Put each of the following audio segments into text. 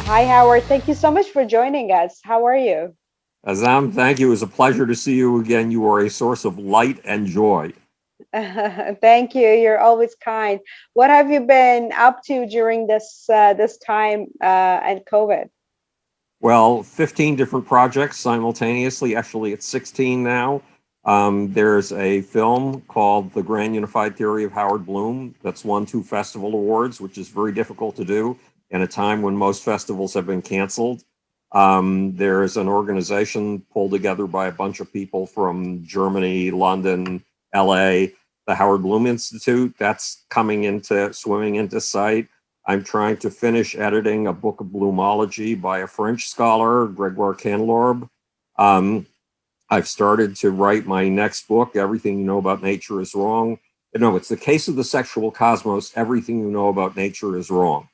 Hi, Howard. Thank you so much for joining us. How are you? Azam, thank you. It was a pleasure to see you again. You are a source of light and joy. Thank you. You're always kind. What have you been up to during this time and COVID? Well, 15 different projects simultaneously. Actually, it's 16 now. There's a film called The Grand Unified Theory of Howard Bloom that's won 2 festival awards, which is very difficult to do in a time when most festivals have been canceled. There's an organization pulled together by a bunch of people from Germany, London, LA, the Howard Bloom Institute. That's swimming into sight. I'm trying to finish editing a book of bloomology by a French scholar, Gregoire Candelorbe. Um, I've started to write my next book, Everything You Know About Nature is Wrong. No, it's The Case of the Sexual Cosmos, Everything You Know About Nature is Wrong.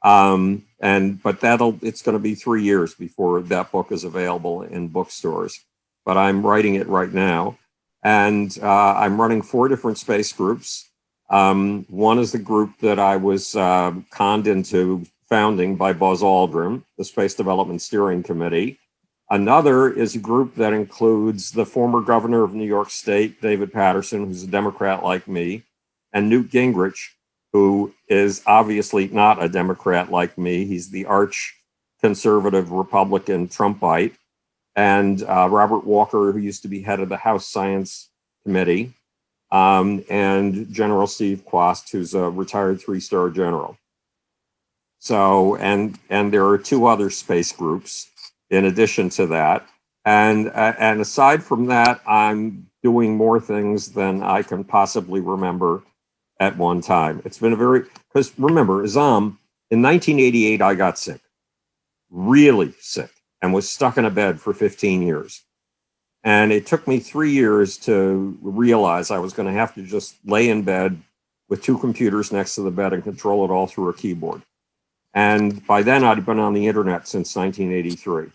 But it's going to be 3 years before that book is available in bookstores. But I'm writing it right now. And I'm running 4 different space groups. One is the group that I was conned into founding by Buzz Aldrin, the Space Development Steering Committee. Another is a group that includes the former governor of New York State, David Paterson, who's a Democrat like me, and Newt Gingrich, who is obviously not a Democrat like me. He's the arch conservative Republican Trumpite, and Robert Walker, who used to be head of the House Science Committee, and General Steve Quast, who's a retired 3-star general. So, and there are 2 other space groups in addition to that. And aside from that, I'm doing more things than I can possibly remember at one time. It's been because remember, Azam, in 1988, I got sick, really sick, and was stuck in a bed for 15 years. And it took me 3 years to realize I was going to have to just lay in bed with 2 computers next to the bed and control it all through a keyboard. And by then, I'd been on the internet since 1983.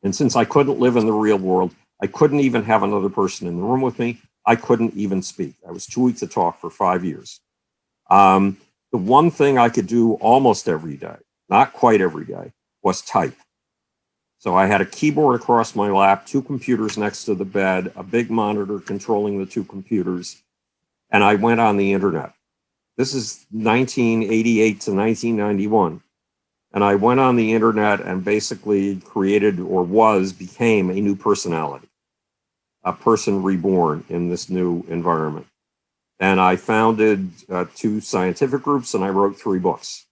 And since I couldn't live in the real world, I couldn't even have another person in the room with me. I couldn't even speak. I was too weak to talk for 5 years. The one thing I could do almost every day, not quite every day, was type. So I had a keyboard across my lap, 2 computers next to the bed, a big monitor controlling the 2 computers, and I went on the internet. This is 1988 to 1991. And I went on the internet and basically became a new personality, a person reborn in this new environment. And I founded 2 scientific groups, and I wrote 3 books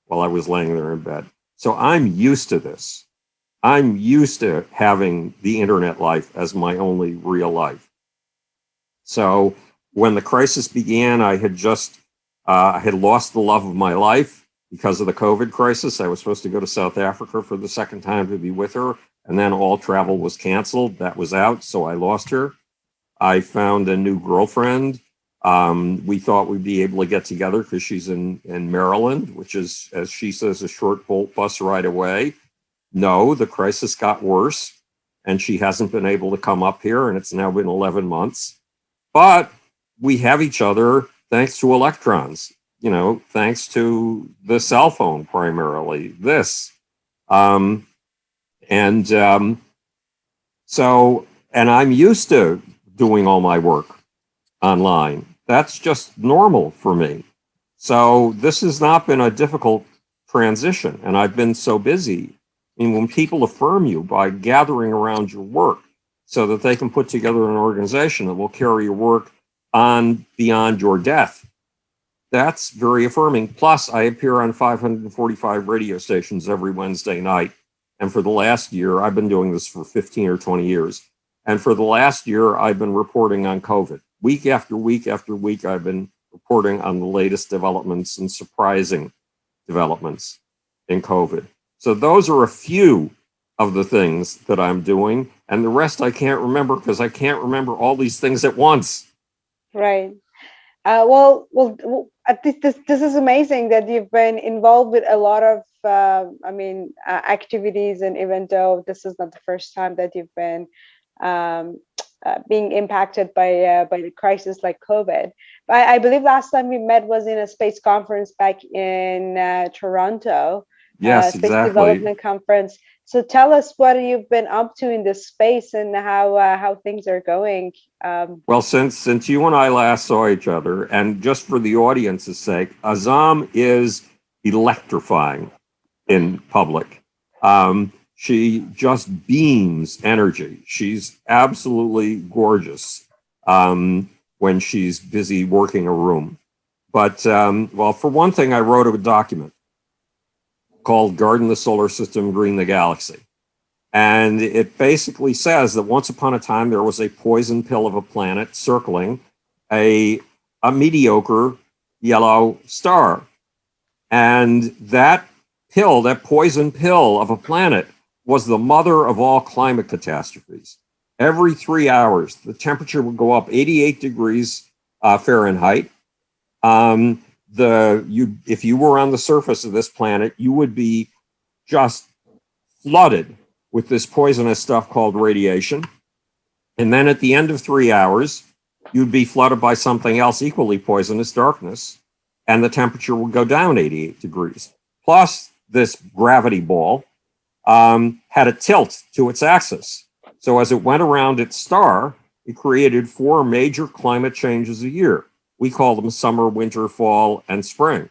while I was laying there in bed. So I'm used to this. I'm used to having the internet life as my only real life. So when the crisis began, I had lost the love of my life because of the COVID crisis. I was supposed to go to South Africa for the second time to be with her, and then all travel was canceled. That was out, so I lost her. I found a new girlfriend. We thought we'd be able to get together because she's in Maryland, which is, as she says, a short bus ride away. No, the crisis got worse, and she hasn't been able to come up here, and it's now been 11 months. But we have each other thanks to electrons, thanks to the cell phone primarily, this. Um, and so, and I'm used to doing all my work online. That's just normal for me. So this has not been a difficult transition, and I've been so busy. I mean, when people affirm you by gathering around your work so that they can put together an organization that will carry your work on beyond your death, that's very affirming. Plus, I appear on 545 radio stations every Wednesday night. And for the last year, I've been doing this for 15 or 20 years. And for the last year, I've been reporting on COVID. Week after week after week, I've been reporting on the latest developments and surprising developments in COVID. So those are a few of the things that I'm doing. And the rest I can't remember because I can't remember all these things at once. Right. At least this is amazing that you've been involved with a lot of, activities, and even though this is not the first time that you've been um, being impacted by the crisis like COVID. I believe last time we met was in a space conference back in Toronto. Yes, Space exactly. Development Conference. So tell us what you've been up to in this space and how things are going. Well, since you and I last saw each other, and just for the audience's sake, Azam is electrifying in public. She just beams energy. She's absolutely gorgeous when she's busy working a room. But, well, for one thing, I wrote a document called Garden the Solar System, Green the Galaxy. And it basically says that once upon a time, there was a poison pill of a planet circling a, a mediocre yellow star. And that pill, that poison pill of a planet, was the mother of all climate catastrophes. Every 3 hours, the temperature would go up 88 degrees Fahrenheit. If you were on the surface of this planet, you would be just flooded with this poisonous stuff called radiation. And then at the end of 3 hours, you'd be flooded by something else equally poisonous, darkness, and the temperature would go down 88 degrees. Plus, this gravity ball had a tilt to its axis. So as it went around its star, it created 4 major climate changes a year. We call them summer, winter, fall, and spring.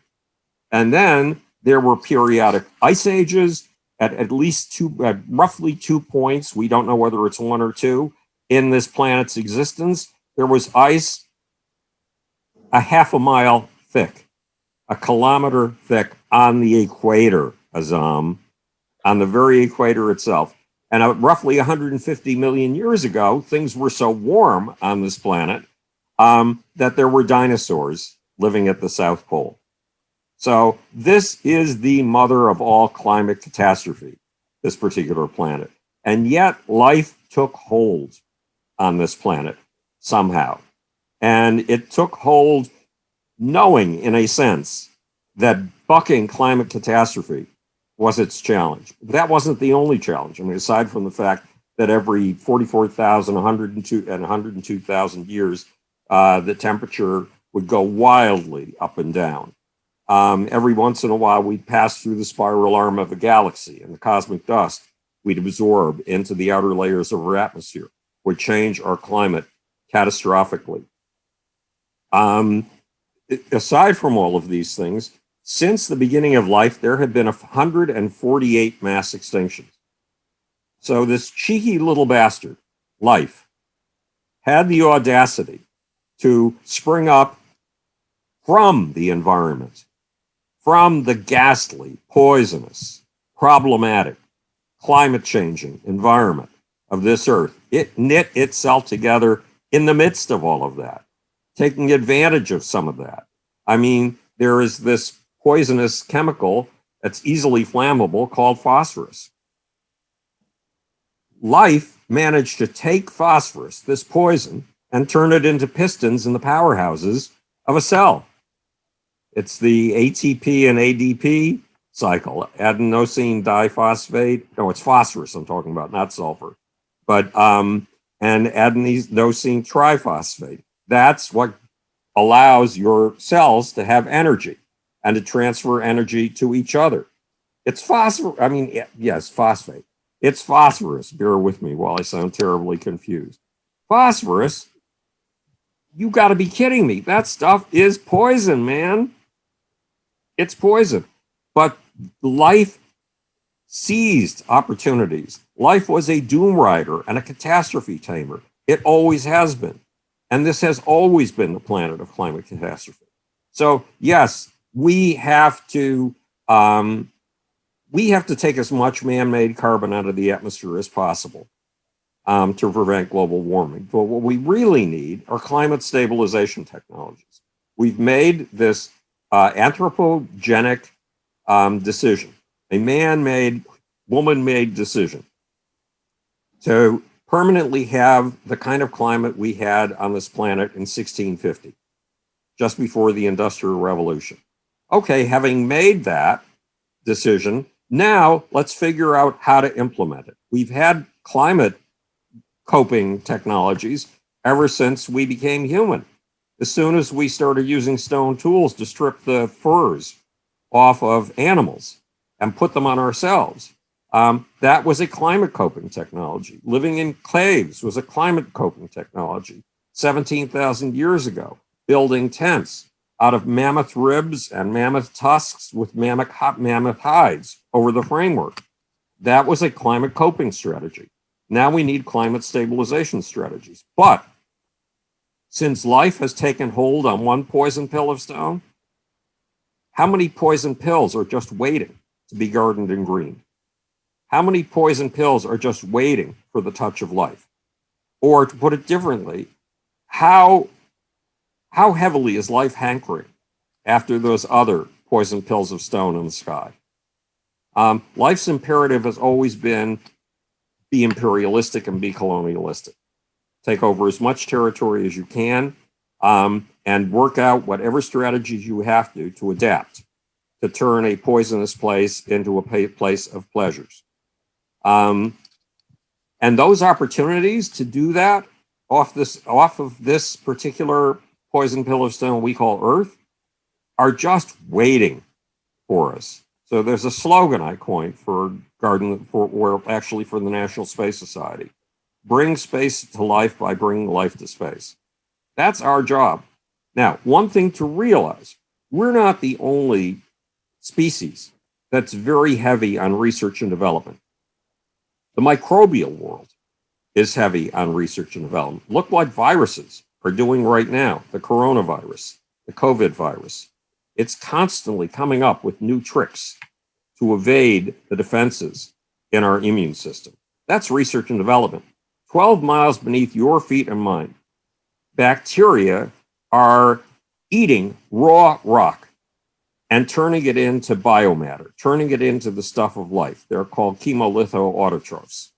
And then there were periodic ice ages at least roughly 2 points. We don't know whether it's 1 or 2 in this planet's existence. There was ice a half a mile thick, a kilometer thick on the equator, Azam, on the very equator itself. And roughly 150 million years ago, things were so warm on this planet that there were dinosaurs living at the South Pole. So this is the mother of all climate catastrophe, this particular planet. And yet life took hold on this planet somehow. And it took hold knowing, in a sense, that bucking climate catastrophe was its challenge. That wasn't the only challenge. I mean, aside from the fact that every 44,000, 102,000 years, the temperature would go wildly up and down. Every once in a while, we'd pass through the spiral arm of a galaxy, and the cosmic dust we'd absorb into the outer layers of our atmosphere would change our climate catastrophically. Aside from all of these things, since the beginning of life, there have been 148 mass extinctions. So this cheeky little bastard, life, had the audacity to spring up from the environment, from the ghastly, poisonous, problematic, climate-changing environment of this earth. It knit itself together in the midst of all of that, taking advantage of some of that. I mean, there is this poisonous chemical that's easily flammable called phosphorus. Life managed to take phosphorus, this poison, and turn it into pistons in the powerhouses of a cell. It's the ATP and ADP cycle, adenosine diphosphate. No, it's phosphorus I'm talking about, not sulfur. But and adenosine triphosphate. That's what allows your cells to have energy and to transfer energy to each other. It's phosphorus. I mean, yes, phosphate. It's phosphorus. Bear with me while I sound terribly confused. Phosphorus? You got to be kidding me. That stuff is poison, man. It's poison. But life seized opportunities. Life was a doom rider and a catastrophe tamer. It always has been. And this has always been the planet of climate catastrophe. So yes, we have to take as much man-made carbon out of the atmosphere as possible to prevent global warming. But what we really need are climate stabilization technologies. We've made this anthropogenic decision, a man-made, woman-made decision to permanently have the kind of climate we had on this planet in 1650, just before the Industrial Revolution. Okay, having made that decision, now let's figure out how to implement it. We've had climate coping technologies ever since we became human. As soon as we started using stone tools to strip the furs off of animals and put them on ourselves. That was a climate coping technology. Living in caves was a climate coping technology. 17,000 years ago, building tents out of mammoth ribs and mammoth tusks with mammoth hides over the framework. That was a climate coping strategy. Now we need climate stabilization strategies. But since life has taken hold on one poison pill of stone, how many poison pills are just waiting to be gardened and greened? How many poison pills are just waiting for the touch of life? Or to put it differently, how heavily is life hankering after those other poison pills of stone in the sky? Life's imperative has always been be imperialistic and be colonialistic. Take over as much territory as you can, and work out whatever strategies you have to adapt to turn a poisonous place into a place of pleasures. And those opportunities to do that off of this particular poison pill of stone we call Earth are just waiting for us. So there's a slogan I coined for the National Space Society: bring space to life by bringing life to space. That's our job. Now, one thing to realize, we're not the only species that's very heavy on research and development. The microbial world is heavy on research and development. Look what viruses are doing right now. The coronavirus, the COVID virus. It's constantly coming up with new tricks to evade the defenses in our immune system. That's research and development. 12 miles beneath your feet and mine, bacteria are eating raw rock and turning it into biomatter, turning it into the stuff of life. They're called chemolithoautotrophs.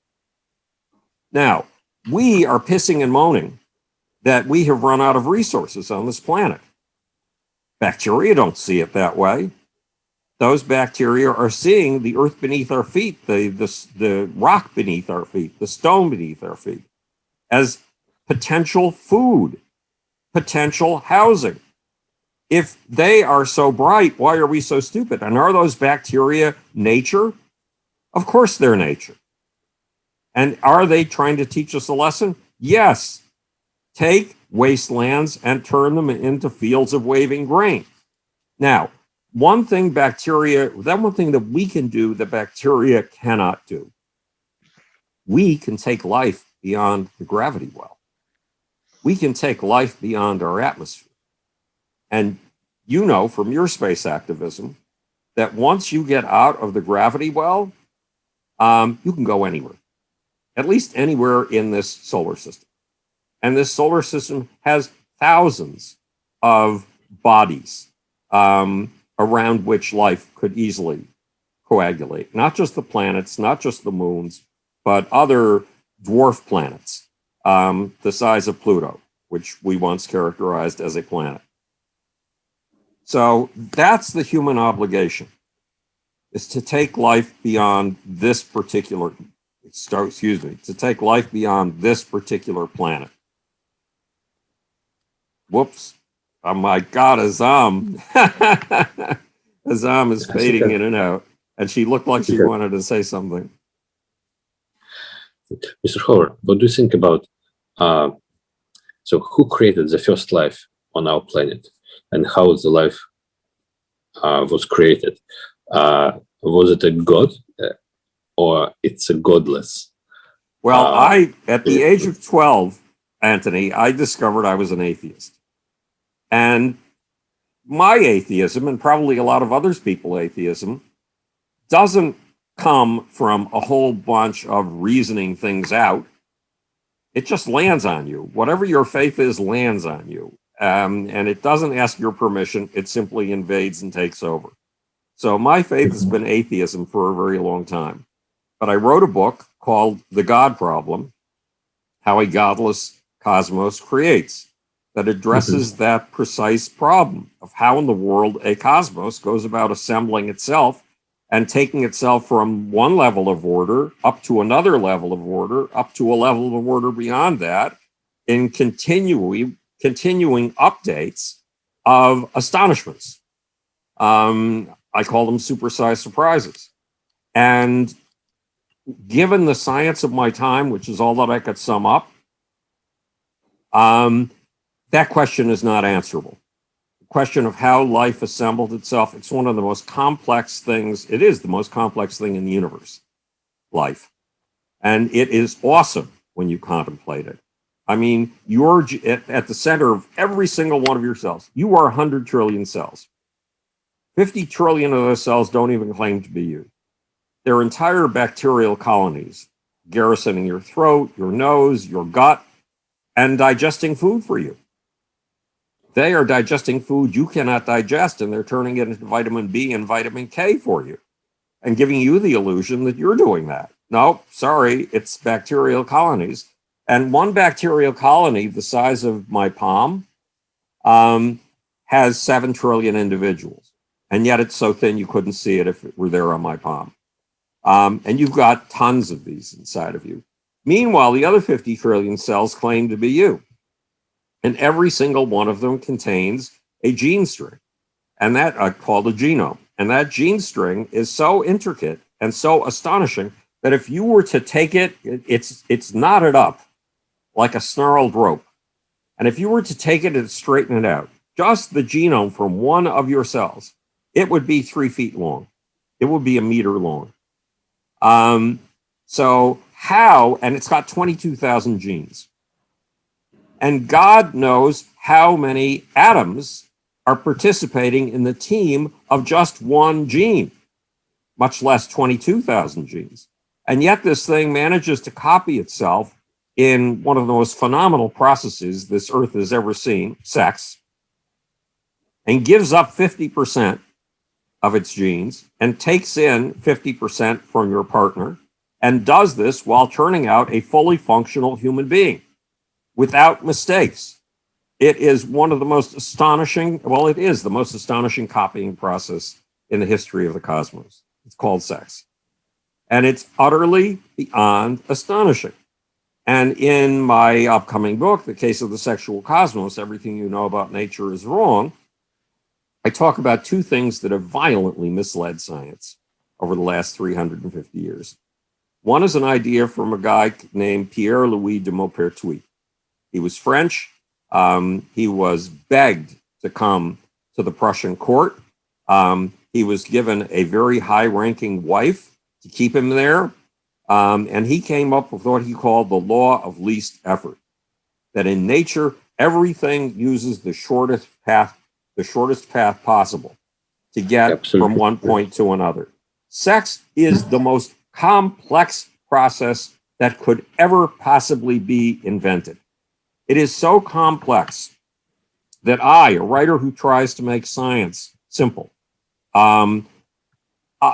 Now, we are pissing and moaning that we have run out of resources on this planet. Bacteria don't see it that way. Those bacteria are seeing the earth beneath our feet, the rock beneath our feet, the stone beneath our feet, as potential food, potential housing. If they are so bright, why are we so stupid? And are those bacteria nature? Of course they're nature. And are they trying to teach us a lesson? Yes. Take wastelands and turn them into fields of waving grain. Now, one thing that we can do that bacteria cannot do, we can take life beyond the gravity well. We can take life beyond our atmosphere. And you know from your space activism that once you get out of the gravity well, you can go anywhere, at least anywhere in this solar system. And this solar system has thousands of bodies around which life could easily coagulate. Not just the planets, not just the moons, but other dwarf planets, the size of Pluto, which we once characterized as a planet. So that's the human obligation, is to take life beyond this particular, to take life beyond this particular planet. Whoops. Oh my God, Azam. Azam is fading in and out. And she looked like she wanted to say something. Mr. Howard, what do you think about, so who created the first life on our planet and how the life was created? Was it a god or it's a godless? Well, at the age of 12, Anthony, I discovered I was an atheist. And my atheism, and probably a lot of others people's atheism, doesn't come from a whole bunch of reasoning things out. It just lands on you. Whatever your faith is lands on you. And it doesn't ask your permission. It simply invades and takes over. So my faith has been atheism for a very long time. But I wrote a book called The God Problem: How a Godless Cosmos Creates, that addresses that precise problem of how in the world a cosmos goes about assembling itself and taking itself from one level of order up to another level of order, up to a level of order beyond that, in continuing updates of astonishments. I call them supersized surprises. And given the science of my time, which is all that I could sum up, that question is not answerable. The question of how life assembled itself, it's one of the most complex things. It is the most complex thing in the universe, life. And it is awesome when you contemplate it. I mean, you're at the center of every single one of your cells. You are 100 trillion cells. 50 trillion of those cells don't even claim to be you. They're entire bacterial colonies garrisoning your throat, your nose, your gut, and digesting food for you. They are digesting food you cannot digest, and they're turning it into vitamin B and vitamin K for you and giving you the illusion that you're doing that. No, sorry, it's bacterial colonies. And one bacterial colony, the size of my palm, has 7 trillion individuals. And yet it's so thin you couldn't see it if it were there on my palm. And you've got tons of these inside of you. Meanwhile, the other 50 trillion cells claim to be you. And every single one of them contains a gene string, and that called a genome. And that gene string is so intricate and so astonishing that if you were to take it, it's knotted up like a snarled rope. And if you were to take it and straighten it out, just the genome from one of your cells, it would be 3 feet long. It would be 1 meter long. So how, and it's got 22,000 genes. And God knows how many atoms are participating in the team of just one gene, much less 22,000 genes. And yet this thing manages to copy itself in one of the most phenomenal processes this earth has ever seen, sex, and gives up 50% of its genes and takes in 50% from your partner and does this while turning out a fully functional human being without mistakes. It is one of the most astonishing, well, it is the most astonishing copying process in the history of the cosmos. It's called sex. And it's utterly beyond astonishing. And in my upcoming book, The Case of the Sexual Cosmos, Everything You Know About Nature is Wrong, I talk about 2 things that have violently misled science over the last 350 years. One is an idea from a guy named Pierre-Louis de Maupertuis. He was French. He was begged to come to the Prussian court. He was given a very high-ranking wife to keep him there. And he came up with what he called the law of least effort, that in nature, everything uses the shortest path possible to get from one point to another. Sex is the most complex process that could ever possibly be invented. It is so complex that I, a writer who tries to make science simple, no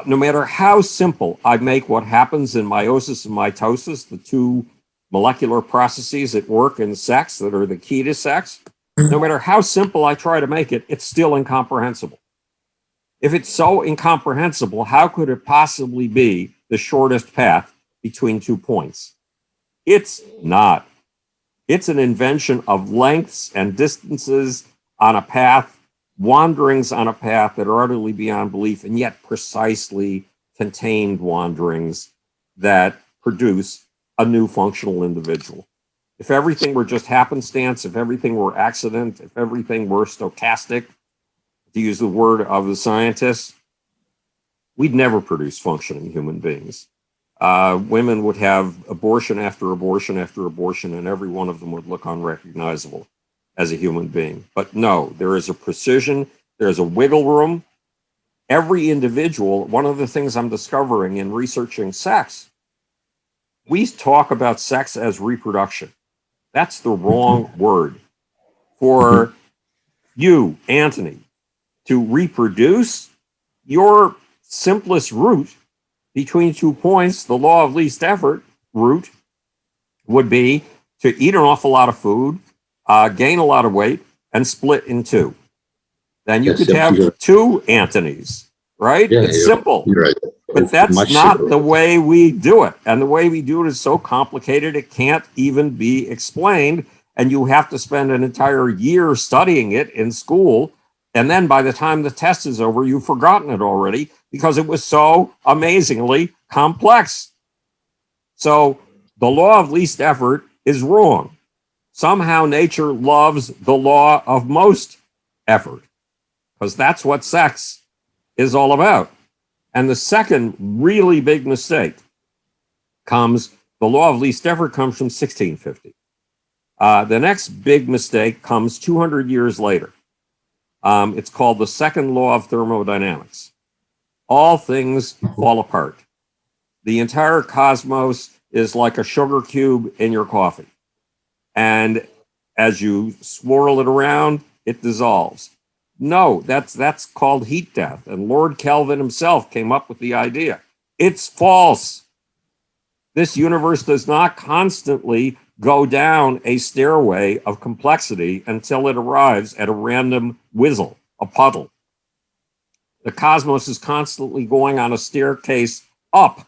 matter how simple I make what happens in meiosis and mitosis, the 2 molecular processes at work in sex that are the key to sex, no matter how simple I try to make it, it's still incomprehensible. If it's so incomprehensible, how could it possibly be the shortest path between 2 points? It's not. It's an invention of lengths and distances on a path, wanderings on a path that are utterly beyond belief, and yet precisely contained wanderings that produce a new functional individual. If everything were just happenstance, if everything were accident, if everything were stochastic, to use the word of the scientists, we'd never produce functioning human beings. Women would have abortion after abortion after abortion, and every one of them would look unrecognizable as a human being. But no, there is a precision, there's a wiggle room. Every individual, one of the things I'm discovering in researching sex, we talk about sex as reproduction. That's the wrong word. For you, Anthony, to reproduce, your simplest route between 2 points, the law of least effort route, would be to eat an awful lot of food, gain a lot of weight, and split in 2. Then you could have 2 Anthonys, right? Yeah, it's simple. You're right. But It's that's much not simpler. the way we do it. And the way we do it is so complicated, it can't even be explained. And you have to spend an entire year studying it in school. And then by the time the test is over, you've forgotten it already because it was so amazingly complex. So the law of least effort is wrong. Somehow nature loves the law of most effort, because that's what sex is all about. And the second really big mistake comes, the law of least effort comes from 1650. The next big mistake comes 200 years later. It's called the second law of thermodynamics. All things fall apart. The entire cosmos is like a sugar cube in your coffee. And as you swirl it around, it dissolves. No, that's called heat death. And Lord Kelvin himself came up with the idea. It's false. This universe does not constantly go down a stairway of complexity until it arrives at a random whizzle, a puddle. The cosmos is constantly going on a staircase up.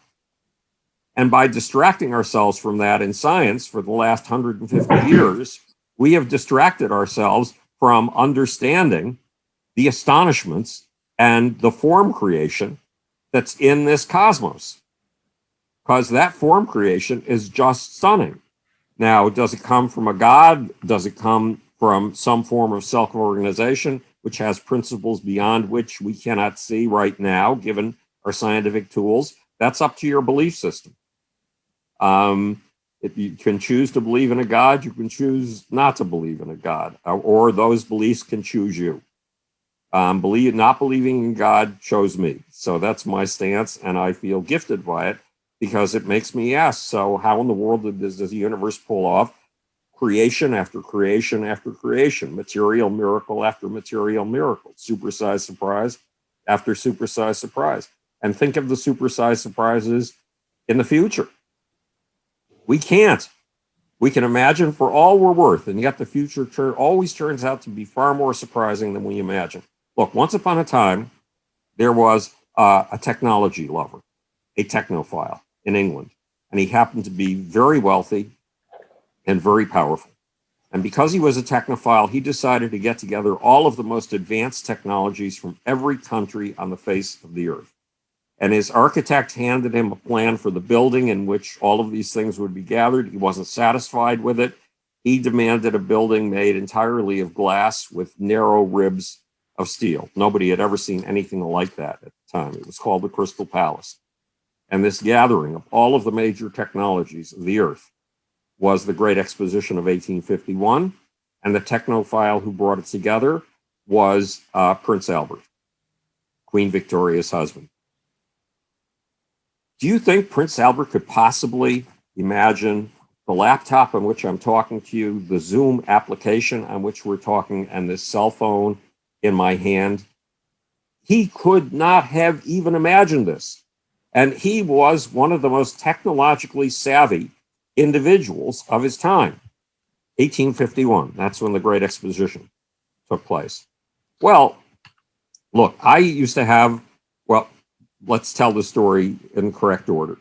And by distracting ourselves from that in science for the last 150 years, we have distracted ourselves from understanding the astonishments and the form creation that's in this cosmos. Because that form creation is just stunning. Now, does it come from a god? Does it come from some form of self-organization, which has principles beyond which we cannot see right now, given our scientific tools? That's up to your belief system. If you can choose to believe in a god, you can choose not to believe in a god, or those beliefs can choose you. Not believing in God chose me. So that's my stance, and I feel gifted by it because it makes me ask, so how in the world does the universe pull off creation after creation after creation, material miracle after material miracle, supersized surprise after supersized surprise? And think of the supersized surprises in the future. We can't. We can imagine for all we're worth, and yet the future always turns out to be far more surprising than we imagine. Look, once upon a time, there was a technology lover, a technophile in England, and he happened to be very wealthy and very powerful. And because he was a technophile, he decided to get together all of the most advanced technologies from every country on the face of the earth. And his architect handed him a plan for the building in which all of these things would be gathered. He wasn't satisfied with it. He demanded a building made entirely of glass with narrow ribs of steel. Nobody had ever seen anything like that at the time. It was called the Crystal Palace. And this gathering of all of the major technologies of the earth was the Great Exposition of 1851. And the technophile who brought it together was Prince Albert, Queen Victoria's husband. Do you think Prince Albert could possibly imagine the laptop on which I'm talking to you, the Zoom application on which we're talking, and this cell phone in my hand? He could not have even imagined this. And he was one of the most technologically savvy individuals of his time. 1851, that's when the Great Exposition took place. Well, look, I used to have, let's tell the story in correct order.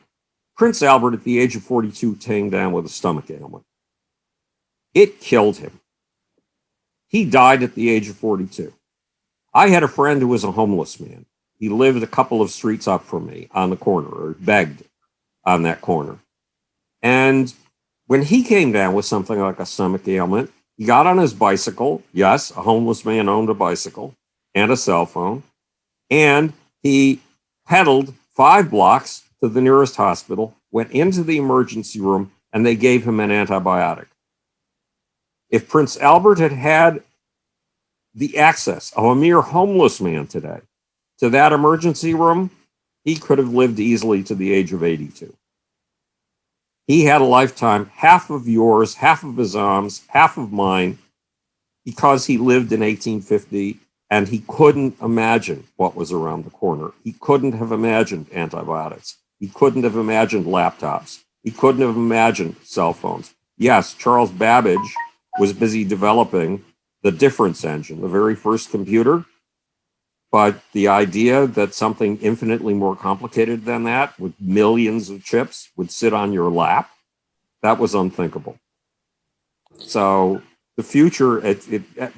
Prince Albert, at the age of 42, came down with a stomach ailment. It killed him. He died at the age of 42. I had a friend who was a homeless man. He lived a couple of streets up from me on the corner, or begged on that corner. And when he came down with something like a stomach ailment, he got on his bicycle. Yes, a homeless man owned a bicycle and a cell phone. And he pedaled 5 blocks to the nearest hospital, went into the emergency room, and they gave him an antibiotic. If Prince Albert had had the access of a mere homeless man today to that emergency room, he could have lived easily to the age of 82. He had a lifetime, half of yours, half of Azam's, half of mine, because he lived in 1850 and he couldn't imagine what was around the corner. He couldn't have imagined antibiotics. He couldn't have imagined laptops. He couldn't have imagined cell phones. Yes, Charles Babbage was busy developing the difference engine, the very first computer. But the idea that something infinitely more complicated than that, with millions of chips, would sit on your lap, that was unthinkable. So the future,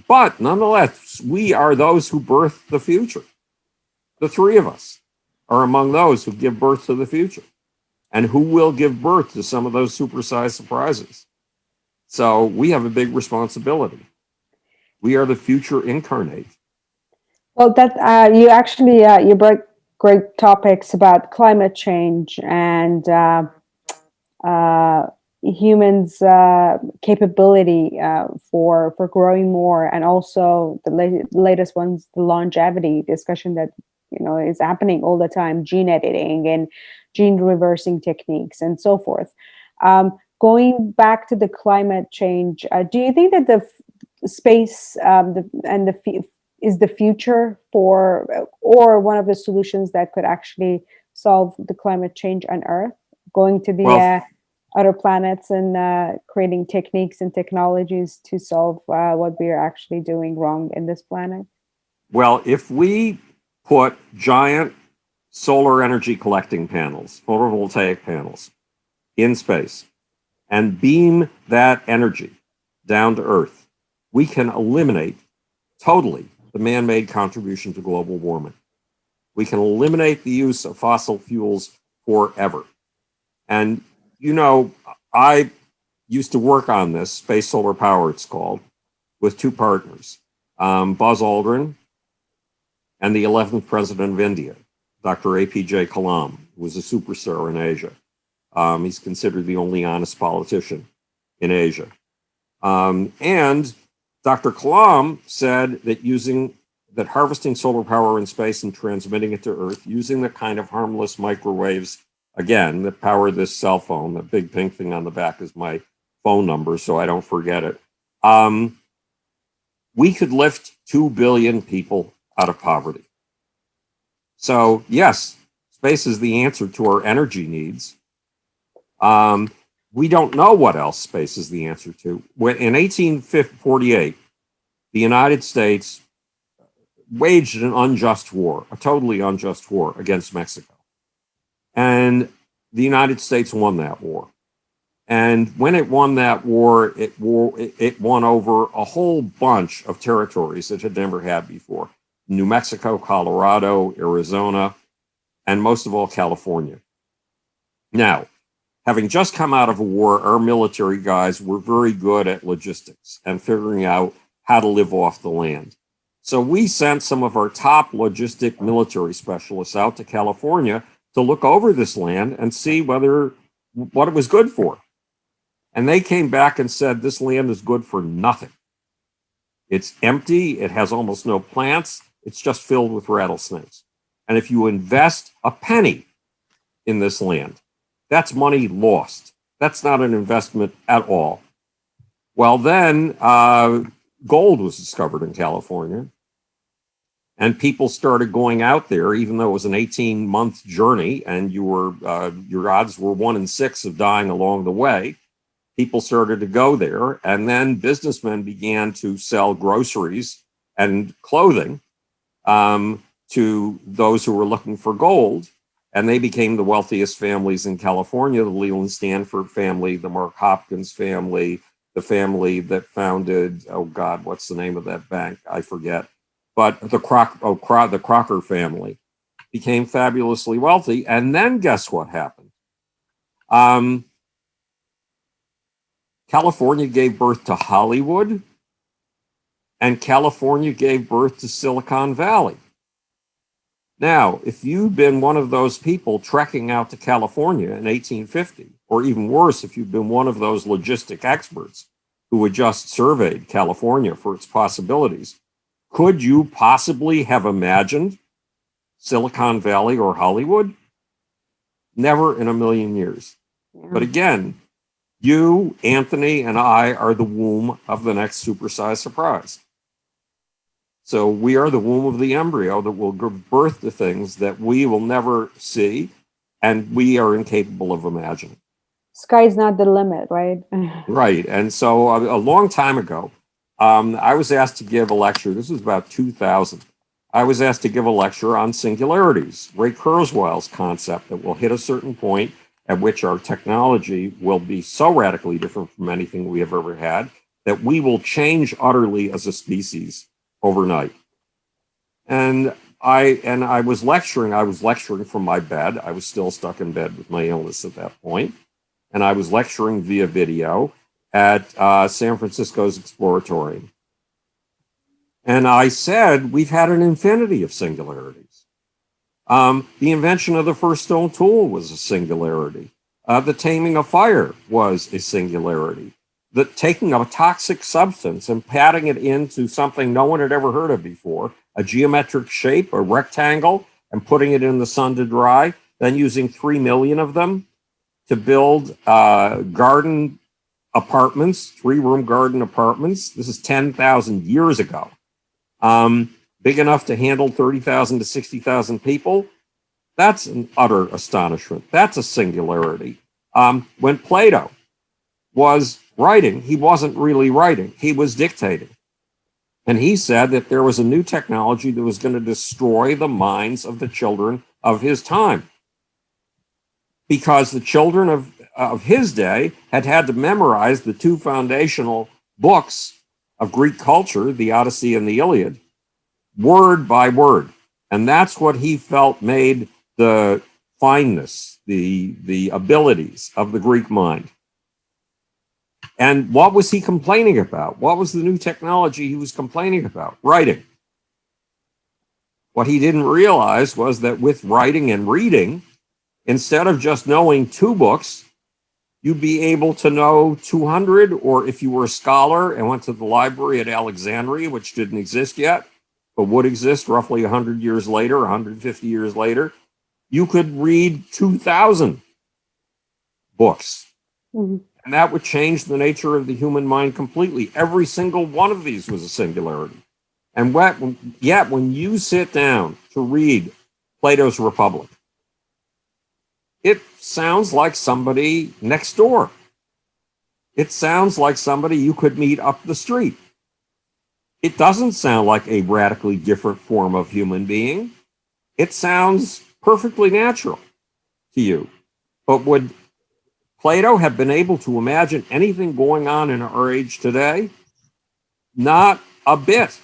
but nonetheless, we are those who birth the future, the three of us. are among those who give birth to the future and who will give birth to some of those supersized surprises. So we have a big responsibility. We are the future incarnate. Well, that you actually you brought great topics about climate change and uh, humans' capability for growing more, and also the latest ones, the longevity discussion that is happening all the time, gene editing and gene reversing techniques and so forth. Going back to the climate change, do you think that the space is the future for, or one of the solutions that could actually solve the climate change on Earth? Going to the other planets and creating techniques and technologies to solve what we are actually doing wrong in this planet? Well, if we put giant solar energy collecting panels, photovoltaic panels, in space and beam that energy down to Earth, we can eliminate totally the man-made contribution to global warming. We can eliminate the use of fossil fuels forever. And, I used to work on this, space solar power it's called, with two partners, Buzz Aldrin and the 11th president of India, Dr. APJ Kalam, who was a superstar in Asia. He's considered the only honest politician in Asia. And Dr. Kalam said that harvesting solar power in space and transmitting it to Earth using the kind of harmless microwaves, again, that power this cell phone, the big pink thing on the back is my phone number, so I don't forget it. We could lift 2 billion people out of poverty. So yes, space is the answer to our energy needs. We don't know what else space is the answer to. In 1848, the United States waged an unjust war, a totally unjust war against Mexico. And the United States won that war. And when it won that war, it won over a whole bunch of territories it had never had before. New Mexico, Colorado, Arizona, and most of all, California. Now, having just come out of a war, our military guys were very good at logistics and figuring out how to live off the land. So we sent some of our top logistic military specialists out to California to look over this land and see what it was good for. And they came back and said, this land is good for nothing. It's empty. It has almost no plants. It's just filled with rattlesnakes. And if you invest a penny in this land, that's money lost. That's not an investment at all. Well, then gold was discovered in California. And people started going out there, even though it was an 18-month journey and your odds were 1 in 6 of dying along the way. People started to go there, and then businessmen began to sell groceries and clothing to those who were looking for gold, and they became the wealthiest families in California, the Leland Stanford family, the Mark Hopkins family, the family that founded, oh God, what's the name of that bank? I forget. But the Crocker family became fabulously wealthy. And then guess what happened? California gave birth to Hollywood, and California gave birth to Silicon Valley. Now, if you've been one of those people trekking out to California in 1850, or even worse, if you've been one of those logistic experts who had just surveyed California for its possibilities, could you possibly have imagined Silicon Valley or Hollywood? Never in a million years. Yeah. But again, you, Anthony, and I are the womb of the next supersized surprise. So we are the womb of the embryo that will give birth to things that we will never see and we are incapable of imagining. Sky's not the limit, right? Right. And so a long time ago, I was asked to give a lecture. This was about 2000. I was asked to give a lecture on singularities, Ray Kurzweil's concept that will hit a certain point at which our technology will be so radically different from anything we have ever had that we will change utterly as a species overnight. And I was lecturing from my bed. I was still stuck in bed with my illness at that point, and I was lecturing via video at San Francisco's Exploratorium. And I said, we've had an infinity of singularities. The invention of the first stone tool was a singularity. The taming of fire was a singularity. The taking of a toxic substance and patting it into something no one had ever heard of before, a geometric shape, a rectangle, and putting it in the sun to dry, then using 3 million of them to build garden apartments, 3-room garden apartments. This is 10,000 years ago. Big enough to handle 30,000 to 60,000 people. That's an utter astonishment. That's a singularity. When Plato was writing, he wasn't really writing, he was dictating. And he said that there was a new technology that was going to destroy the minds of the children of his time. Because the children of his day had to memorize the 2 foundational books of Greek culture, the Odyssey and the Iliad, word by word. And that's what he felt made the fineness, the abilities of the Greek mind. And what was he complaining about? What was the new technology he was complaining about? Writing. What he didn't realize was that with writing and reading, instead of just knowing 2 books, you'd be able to know 200, or if you were a scholar and went to the library at Alexandria, which didn't exist yet, but would exist roughly 100 years later, 150 years later, you could read 2,000 books. Mm-hmm. And that would change the nature of the human mind completely. Every single one of these was a singularity. And yet, when you sit down to read Plato's Republic, it sounds like somebody next door. It sounds like somebody you could meet up the street. It doesn't sound like a radically different form of human being. It sounds perfectly natural to you. But would Plato have been able to imagine anything going on in our age today? Not a bit.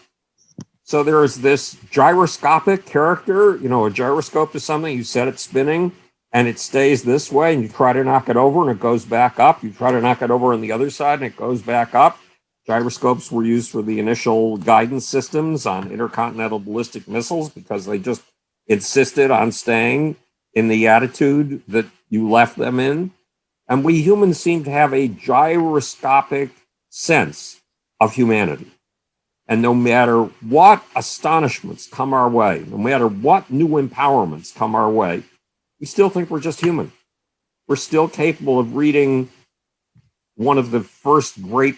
So there is this gyroscopic character, a gyroscope is something, you set it spinning and it stays this way, and you try to knock it over and it goes back up. You try to knock it over on the other side and it goes back up. Gyroscopes were used for the initial guidance systems on intercontinental ballistic missiles because they just insisted on staying in the attitude that you left them in. And we humans seem to have a gyroscopic sense of humanity. And no matter what astonishments come our way, no matter what new empowerments come our way, we still think we're just human. We're still capable of reading one of the first great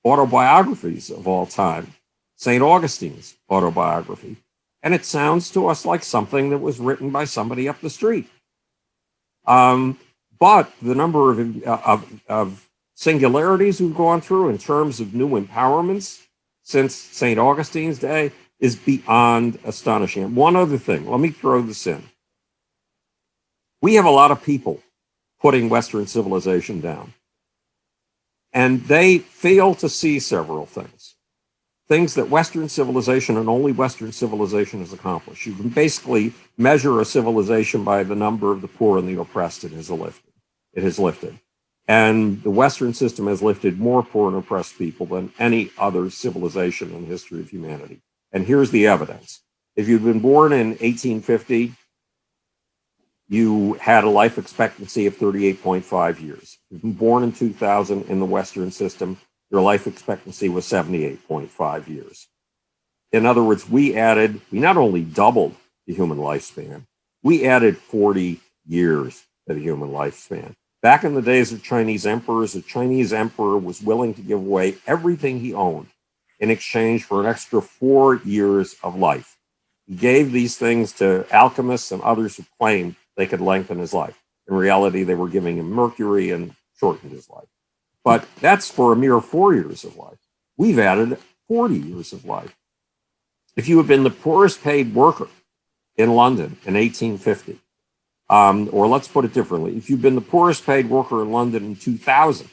autobiographies of all time, St. Augustine's autobiography. And it sounds to us like something that was written by somebody up the street. But the number of singularities we've gone through in terms of new empowerments since St. Augustine's day is beyond astonishing. And one other thing, let me throw this in. We have a lot of people putting Western civilization down. And they fail to see several things. Things that Western civilization and only Western civilization has accomplished. You can basically measure a civilization by the number of the poor and the oppressed it has lifted. And the Western system has lifted more poor and oppressed people than any other civilization in the history of humanity. And here's the evidence. If you'd been born in 1850, you had a life expectancy of 38.5 years. If you've been born in 2000 in the Western system, your life expectancy was 78.5 years. In other words, we not only doubled the human lifespan, we added 40 years to the human lifespan. Back in the days of Chinese emperors, a Chinese emperor was willing to give away everything he owned in exchange for an extra 4 years of life. He gave these things to alchemists and others who claimed they could lengthen his life. In reality, they were giving him mercury and shortened his life. But that's for a mere 4 years of life. We've added 40 years of life. If you had been the poorest paid worker in London in 1850, or let's put it differently, if you'd been the poorest paid worker in London in 2000,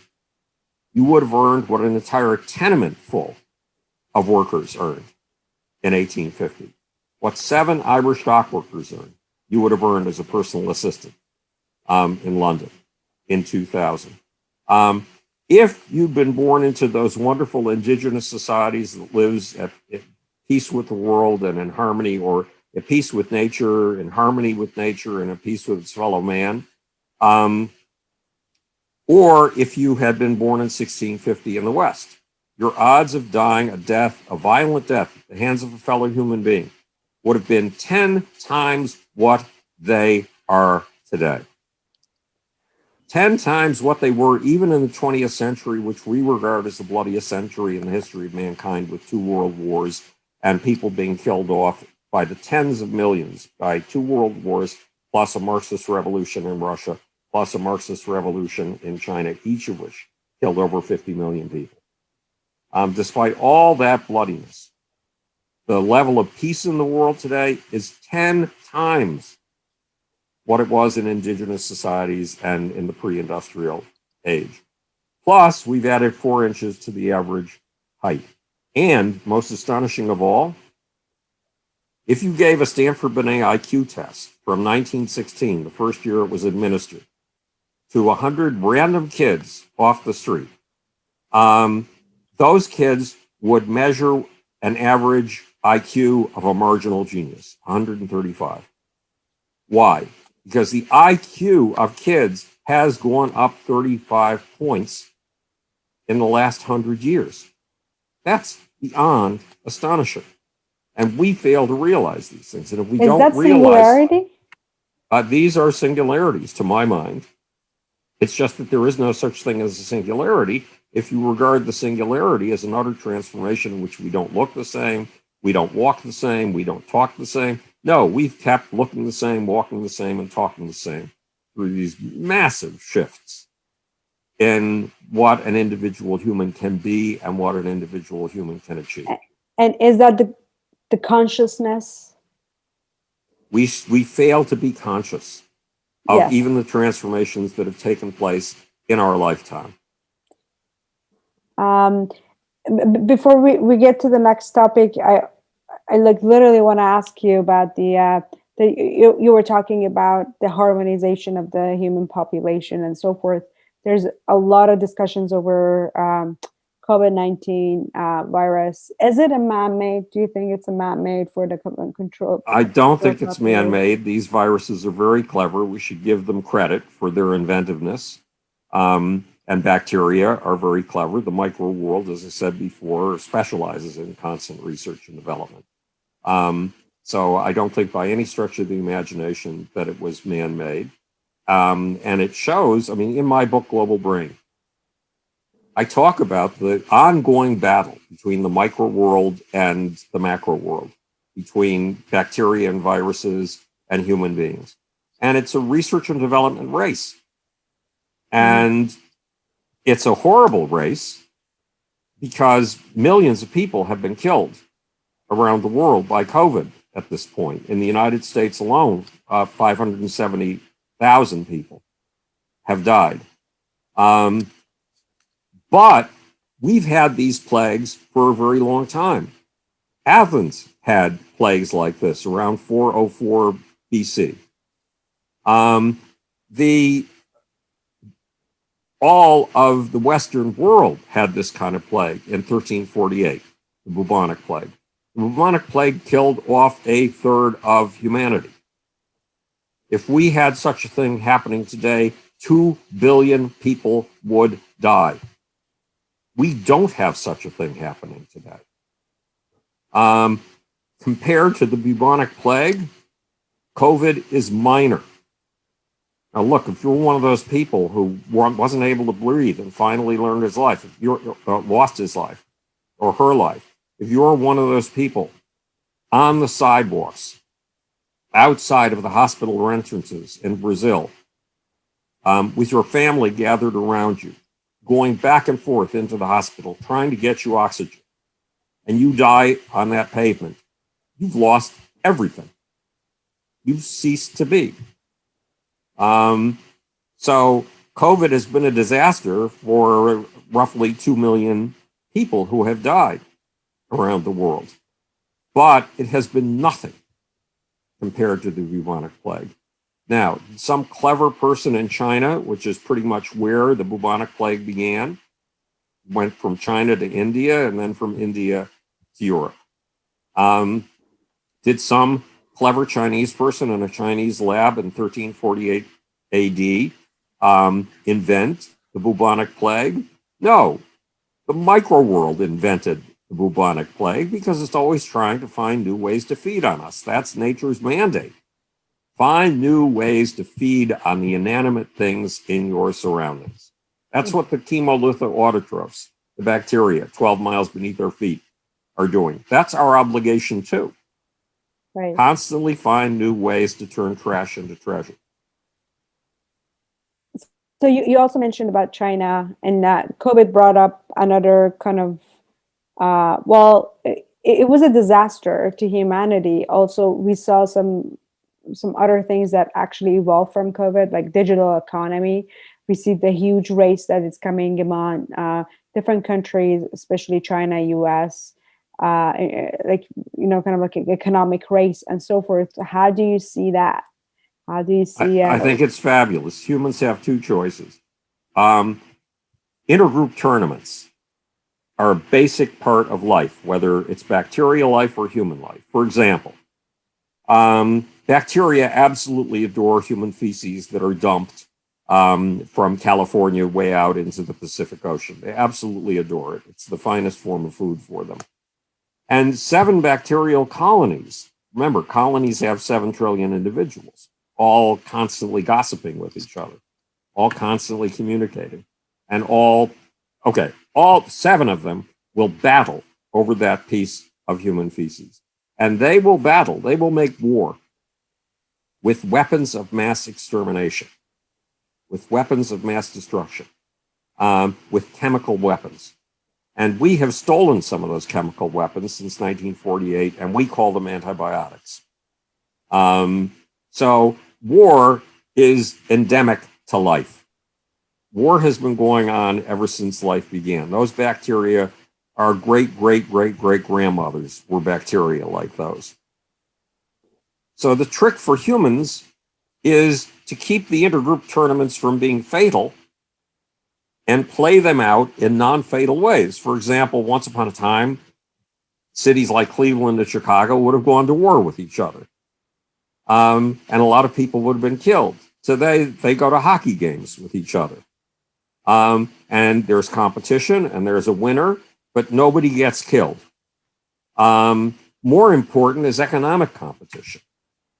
you would have earned what an entire tenement full of workers earned in 1850. what 7 Irish dock workers earn, you would have earned as a personal assistant in London in 2000. If you'd been born into those wonderful indigenous societies that lives at peace with the world and in harmony, or at peace with nature, in harmony with nature, and at peace with its fellow man, or if you had been born in 1650 in the West, your odds of dying a violent death at the hands of a fellow human being would have been 10 times what they are today. 10 times what they were even in the 20th century, which we regard as the bloodiest century in the history of mankind, with 2 world wars and people being killed off by the tens of millions, by 2 world wars, plus a Marxist revolution in Russia, plus a Marxist revolution in China, each of which killed over 50 million people. Despite all that bloodiness, the level of peace in the world today is 10 times what it was in indigenous societies and in the pre-industrial age. Plus, we've added 4 inches to the average height. And most astonishing of all, if you gave a Stanford Binet IQ test from 1916, the first year it was administered, to 100 random kids off the street, those kids would measure an average IQ of a marginal genius, 135. Why? Because the IQ of kids has gone up 35 points in the last 100 years. That's beyond astonishing. And we fail to realize these things. And if we don't realize... Is that singularity? These are singularities, to my mind. It's just that there is no such thing as a singularity if you regard the singularity as an utter transformation in which we don't look the same, we don't walk the same, we don't talk the same. No, we've kept looking the same, walking the same, and talking the same through these massive shifts in what an individual human can be and what an individual human can achieve. And is that the consciousness? We fail to be conscious of even the transformations that have taken place in our lifetime. Before we get to the next topic, I like literally want to ask you about you were talking about the harmonization of the human population and so forth. There's a lot of discussions over COVID-19 virus. Is it a man-made? Do you think it's a man-made for the control? I don't think it's man-made. These viruses are very clever. We should give them credit for their inventiveness. And bacteria are very clever. The micro world, as I said before, specializes in constant research and development. So I don't think by any stretch of the imagination that it was man-made. And it shows, I mean, in my book, Global Brain, I talk about the ongoing battle between the micro world and the macro world, between bacteria and viruses and human beings. And it's a research and development race. And it's a horrible race because millions of people have been killed around the world by COVID at this point. In the United States alone, 570,000 people have died. But we've had these plagues for a very long time. Athens had plagues like this around 404 BC. All of the Western world had this kind of plague in 1348, the Bubonic Plague. The Bubonic Plague killed off 1/3 of humanity. If we had such a thing happening today, 2 billion people would die. We don't have such a thing happening today. Compared to the Bubonic Plague, COVID is minor. Now, look, if you're one of those people who wasn't able to breathe and finally learned his life, if you lost his life or her life, if you're one of those people on the sidewalks outside of the hospital entrances in Brazil, with your family gathered around you, going back and forth into the hospital, trying to get you oxygen, and you die on that pavement, you've lost everything. You've ceased to be. So COVID has been a disaster for roughly 2 million people who have died around the world. But it has been nothing compared to the bubonic plague. Now, some clever person in China, which is pretty much where the bubonic plague began, went from China to India and then from India to Europe. Did some clever Chinese person in a Chinese lab in 1348 AD invent the bubonic plague? No, the micro world invented the bubonic plague because it's always trying to find new ways to feed on us. That's nature's mandate. Find new ways to feed on the inanimate things in your surroundings. That's what the chemolithoautotrophs, the bacteria 12 miles beneath our feet, are doing. That's our obligation too. Right. Constantly find new ways to turn trash into treasure. So you also mentioned about China, and that COVID brought up another kind of, it was a disaster to humanity. Also, we saw some other things that actually evolved from COVID, like digital economy. We see the huge race that is coming among different countries, especially China, US, kind of like an economic race and so forth. How do you see that? How do you see? I think it's fabulous. Humans have two choices. Intergroup tournaments are a basic part of life, whether it's bacterial life or human life. For example, bacteria absolutely adore human feces that are dumped from California way out into the Pacific Ocean. They absolutely adore it. It's the finest form of food for them. And 7 bacterial colonies. Remember, colonies have 7 trillion individuals, all constantly gossiping with each other, all constantly communicating, and all 7 of them will battle over that piece of human feces. And they will battle, they will make war with weapons of mass extermination, with weapons of mass destruction, with chemical weapons. And we have stolen some of those chemical weapons since 1948, and we call them antibiotics. So war is endemic to life. War has been going on ever since life began. Those bacteria, our great-great-great-great-grandmothers were bacteria like those. So the trick for humans is to keep the intergroup tournaments from being fatal and play them out in non-fatal ways. For example, once upon a time, cities like Cleveland and Chicago would have gone to war with each other. And a lot of people would have been killed. So they go to hockey games with each other. And there's competition and there's a winner, but nobody gets killed. More important is economic competition.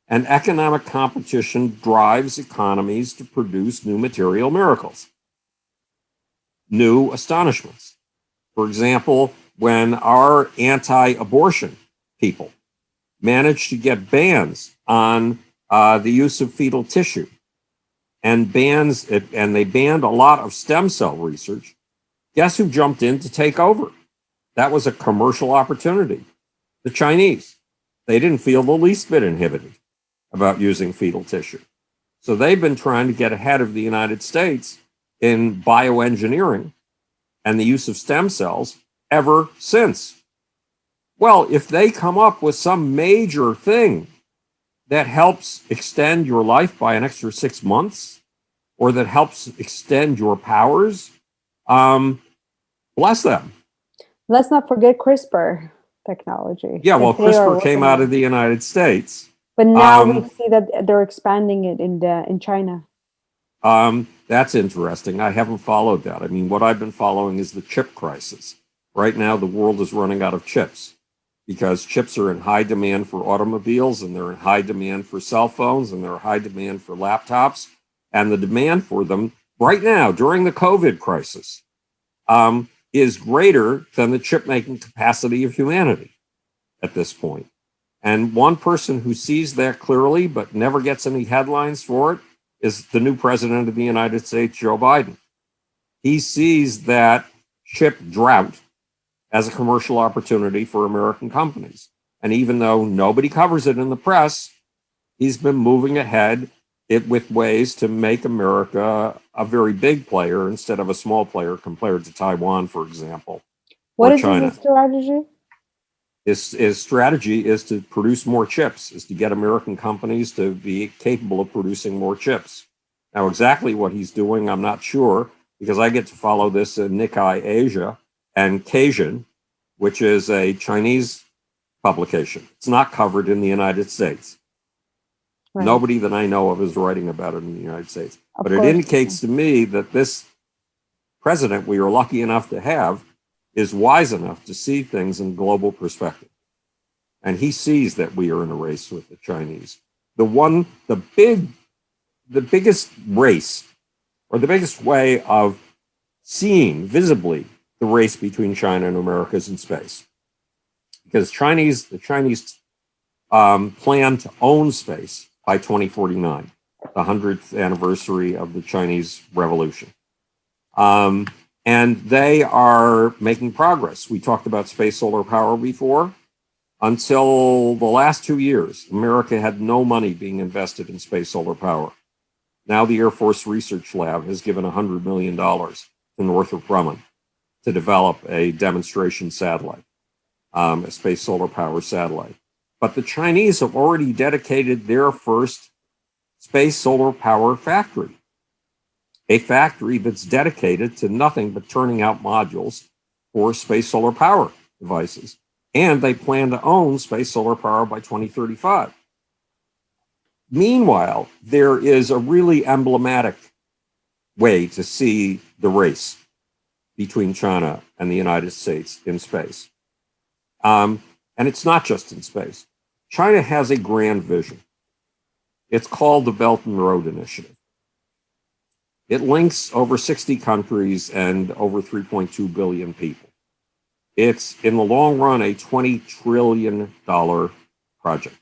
And economic competition drives economies to produce new material miracles, new astonishments. For example, when our anti-abortion people managed to get bans on the use of fetal tissue, and they banned a lot of stem cell research, guess who jumped in to take over? That was a commercial opportunity. The Chinese. They didn't feel the least bit inhibited about using fetal tissue. So they've been trying to get ahead of the United States in bioengineering and the use of stem cells ever since. Well, if they come up with some major thing that helps extend your life by an extra 6 months, or that helps extend your powers, bless them. Let's not forget CRISPR technology. Yeah, well, They are CRISPR came working out on. of the United States. But now we see that they're expanding it in China. That's interesting. I haven't followed that. I mean, what I've been following is the chip crisis. Right now, the world is running out of chips because chips are in high demand for automobiles, and they're in high demand for cell phones, and they're in high demand for laptops. And the demand for them right now during the COVID crisis is greater than the chip making capacity of humanity at this point. And one person who sees that clearly but never gets any headlines for it is the new president of the United States, Joe Biden. He sees that chip drought as a commercial opportunity for American companies. And even though nobody covers it in the press, he's been moving ahead with ways to make America a very big player instead of a small player compared to Taiwan, for example. What or is China. his strategy? His strategy is to produce more chips, is to get American companies to be capable of producing more chips. Now, exactly what he's doing, I'm not sure, because I get to follow this in Nikkei Asia and Kasian, which is a Chinese publication. It's not covered in the United States. Right. Nobody that I know of is writing about it in the United States. Of But it course. indicates to me that this president we are lucky enough to have is wise enough to see things in global perspective. And he sees that we are in a race with the Chinese. The biggest race, or the biggest way of seeing visibly the race between China and America is in space. Because the Chinese plan to own space by 2049, the 100th anniversary of the Chinese Revolution. And they are making progress. We talked about space solar power before. Until the last 2 years, America had no money being invested in space solar power. Now the Air Force Research Lab has given $100 million to Northrop Grumman to develop a demonstration satellite, a space solar power satellite. But the Chinese have already dedicated their first space solar power factory, a factory that's dedicated to nothing but turning out modules for space solar power devices. And they plan to own space solar power by 2035. Meanwhile, there is a really emblematic way to see the race between China and the United States in space. And it's not just in space. China has a grand vision. It's called the Belton Road Initiative. It links over 60 countries and over 3.2 billion people. It's, in the long run, a $20 trillion project.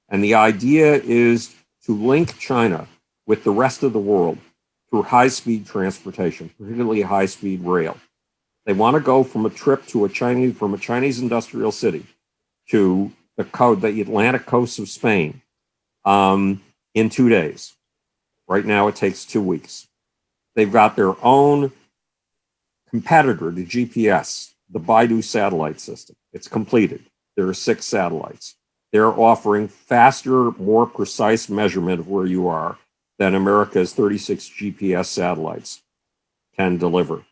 And the idea is to link China with the rest of the world through high-speed transportation, particularly high-speed rail. They want to go from a trip to from a Chinese industrial city to the Atlantic coast of Spain in 2 days. Right now, it takes 2 weeks. They've got their own competitor to GPS, the Baidu satellite system. It's completed. There are 6 satellites. They're offering faster, more precise measurement of where you are than America's 36 GPS satellites can deliver.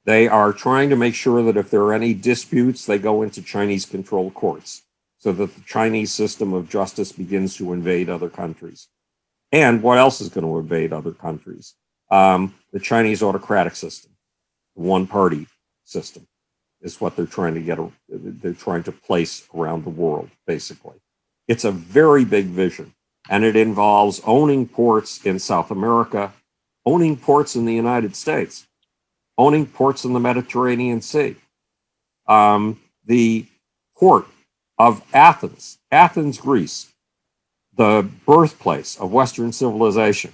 They are trying to make sure that if there are any disputes, they go into Chinese-controlled courts so that the Chinese system of justice begins to invade other countries. And what else is going to invade other countries? The Chinese autocratic system, the one-party system, is what they're trying to they're trying to place around the world, basically. It's a very big vision, and it involves owning ports in South America, owning ports in the United States, owning ports in the Mediterranean Sea. The port of Athens, Greece, the birthplace of Western civilization.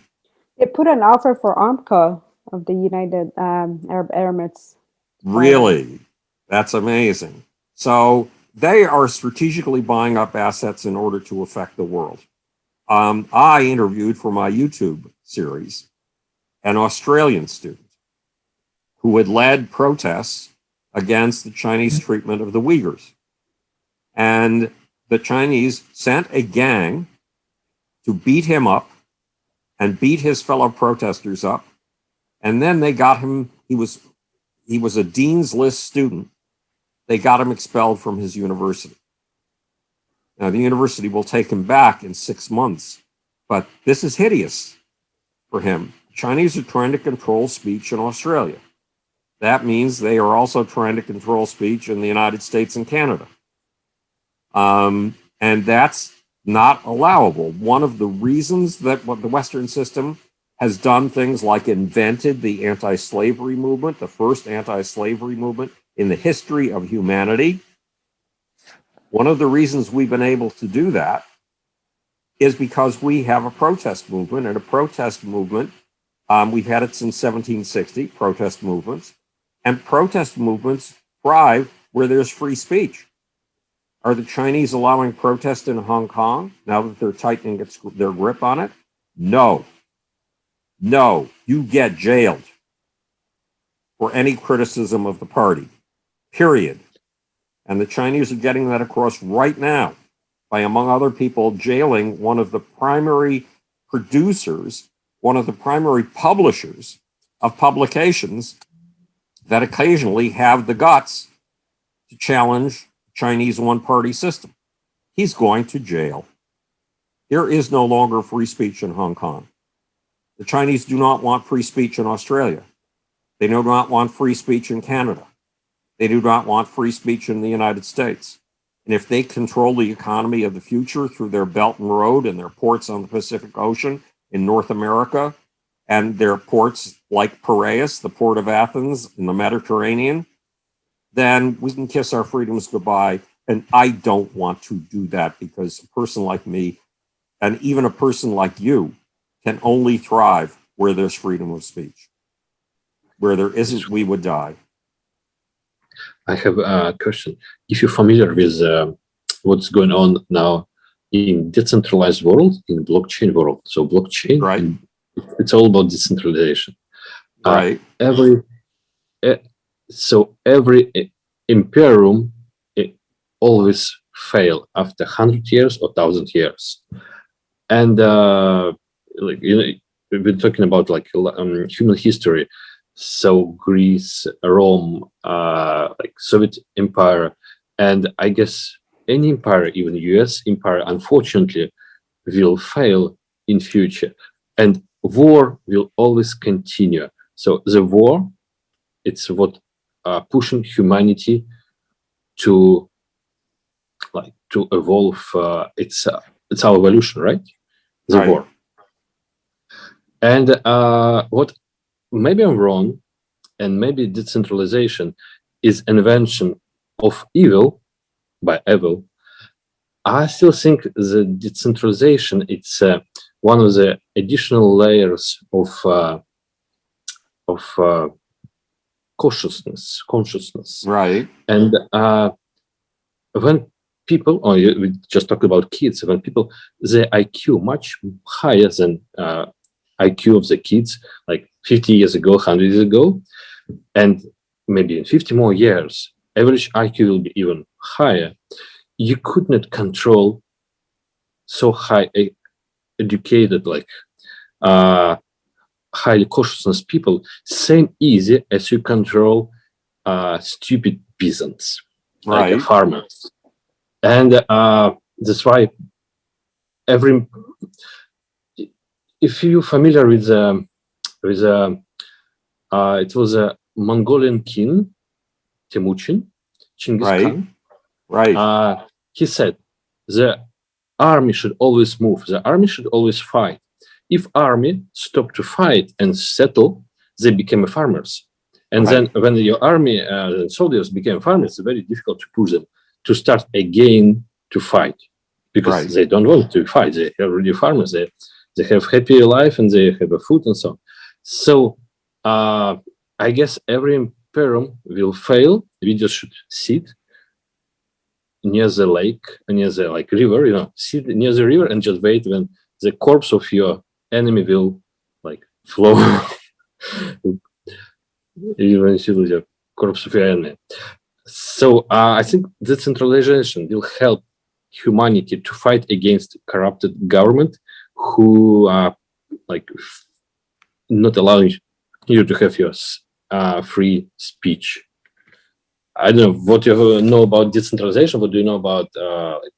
They put an offer for Armco of the United Arab Emirates. Really? That's amazing. So they are strategically buying up assets in order to affect the world. I interviewed for my YouTube series an Australian student who had led protests against the Chinese treatment of the Uyghurs. And the Chinese sent a gang to beat him up and beat his fellow protesters up. And then they got him, he was a Dean's List student. They got him expelled from his university. Now, the university will take him back in 6 months, but this is hideous for him. Chinese are trying to control speech in Australia. That means they are also trying to control speech in the United States and Canada. And that's not allowable. One of the reasons that the Western system has done things like invented the anti-slavery movement, the first anti-slavery movement in the history of humanity. One of the reasons we've been able to do that is because we have a protest movement, and a protest movement, we've had it since 1760, protest movements, and protest movements thrive where there's free speech. Are the Chinese allowing protest in Hong Kong now that they're tightening their grip on it? No. No, you get jailed for any criticism of the party, period. And the Chinese are getting that across right now by, among other people, jailing one of the primary producers, one of the primary publishers of publications that occasionally have the guts to challenge Chinese one-party system. He's going to jail. There is no longer free speech in Hong Kong. The Chinese do not want free speech in Australia. They do not want free speech in Canada. They do not want free speech in the United States. And if they control the economy of the future through their Belton Road and their ports on the Pacific Ocean in North America, and their ports like Piraeus, the port of Athens in the Mediterranean, then we can kiss our freedoms goodbye. And I don't want to do that, because a person like me, and even a person like you, can only thrive where there's freedom of speech. Where there isn't, we would die. I have a question. If you're familiar with what's going on now in decentralized world, in blockchain world, so blockchain, right? It's all about decentralization. Right. Every imperium always fail after 100 years or 1,000 years, and like, you know, we've been talking about like human history. So Greece, Rome, like Soviet Empire, and I guess any empire, even US empire, unfortunately, will fail in future, and war will always continue. So the war, it's what pushing humanity to evolve. It's our evolution, right? The war. And what, maybe I'm wrong, and maybe decentralization is an invention of evil, by evil. I still think the decentralization, it's one of the additional layers of consciousness. Right. And when people, we just talked about kids, when people, their IQ much higher than IQ of the kids, like 50 years ago, 100 years ago, and maybe in 50 more years, average IQ will be even higher. You could not control so high educated, like highly conscious people, same easy as you control stupid peasants, right, like farmers. And that's why if you're familiar with it was a Mongolian king, Temujin, Genghis Khan. Right. He said the army should always move. The army should always fight. If army stopped to fight and settle, they became farmers. And then when your army soldiers became farmers, it's very difficult to push them to start again to fight, because they don't want to fight. They are already farmers. They have happy life and they have a food and so on. So I guess every imperium will fail. We just should sit near the lake, near the river, you know, sit near the river and just wait when the corpse of your enemy will flow. Even see the corpse of your enemy. So I think decentralization will help humanity to fight against corrupted government who are not allowing you to have your free speech. I don't know what you know about decentralization, what do you know about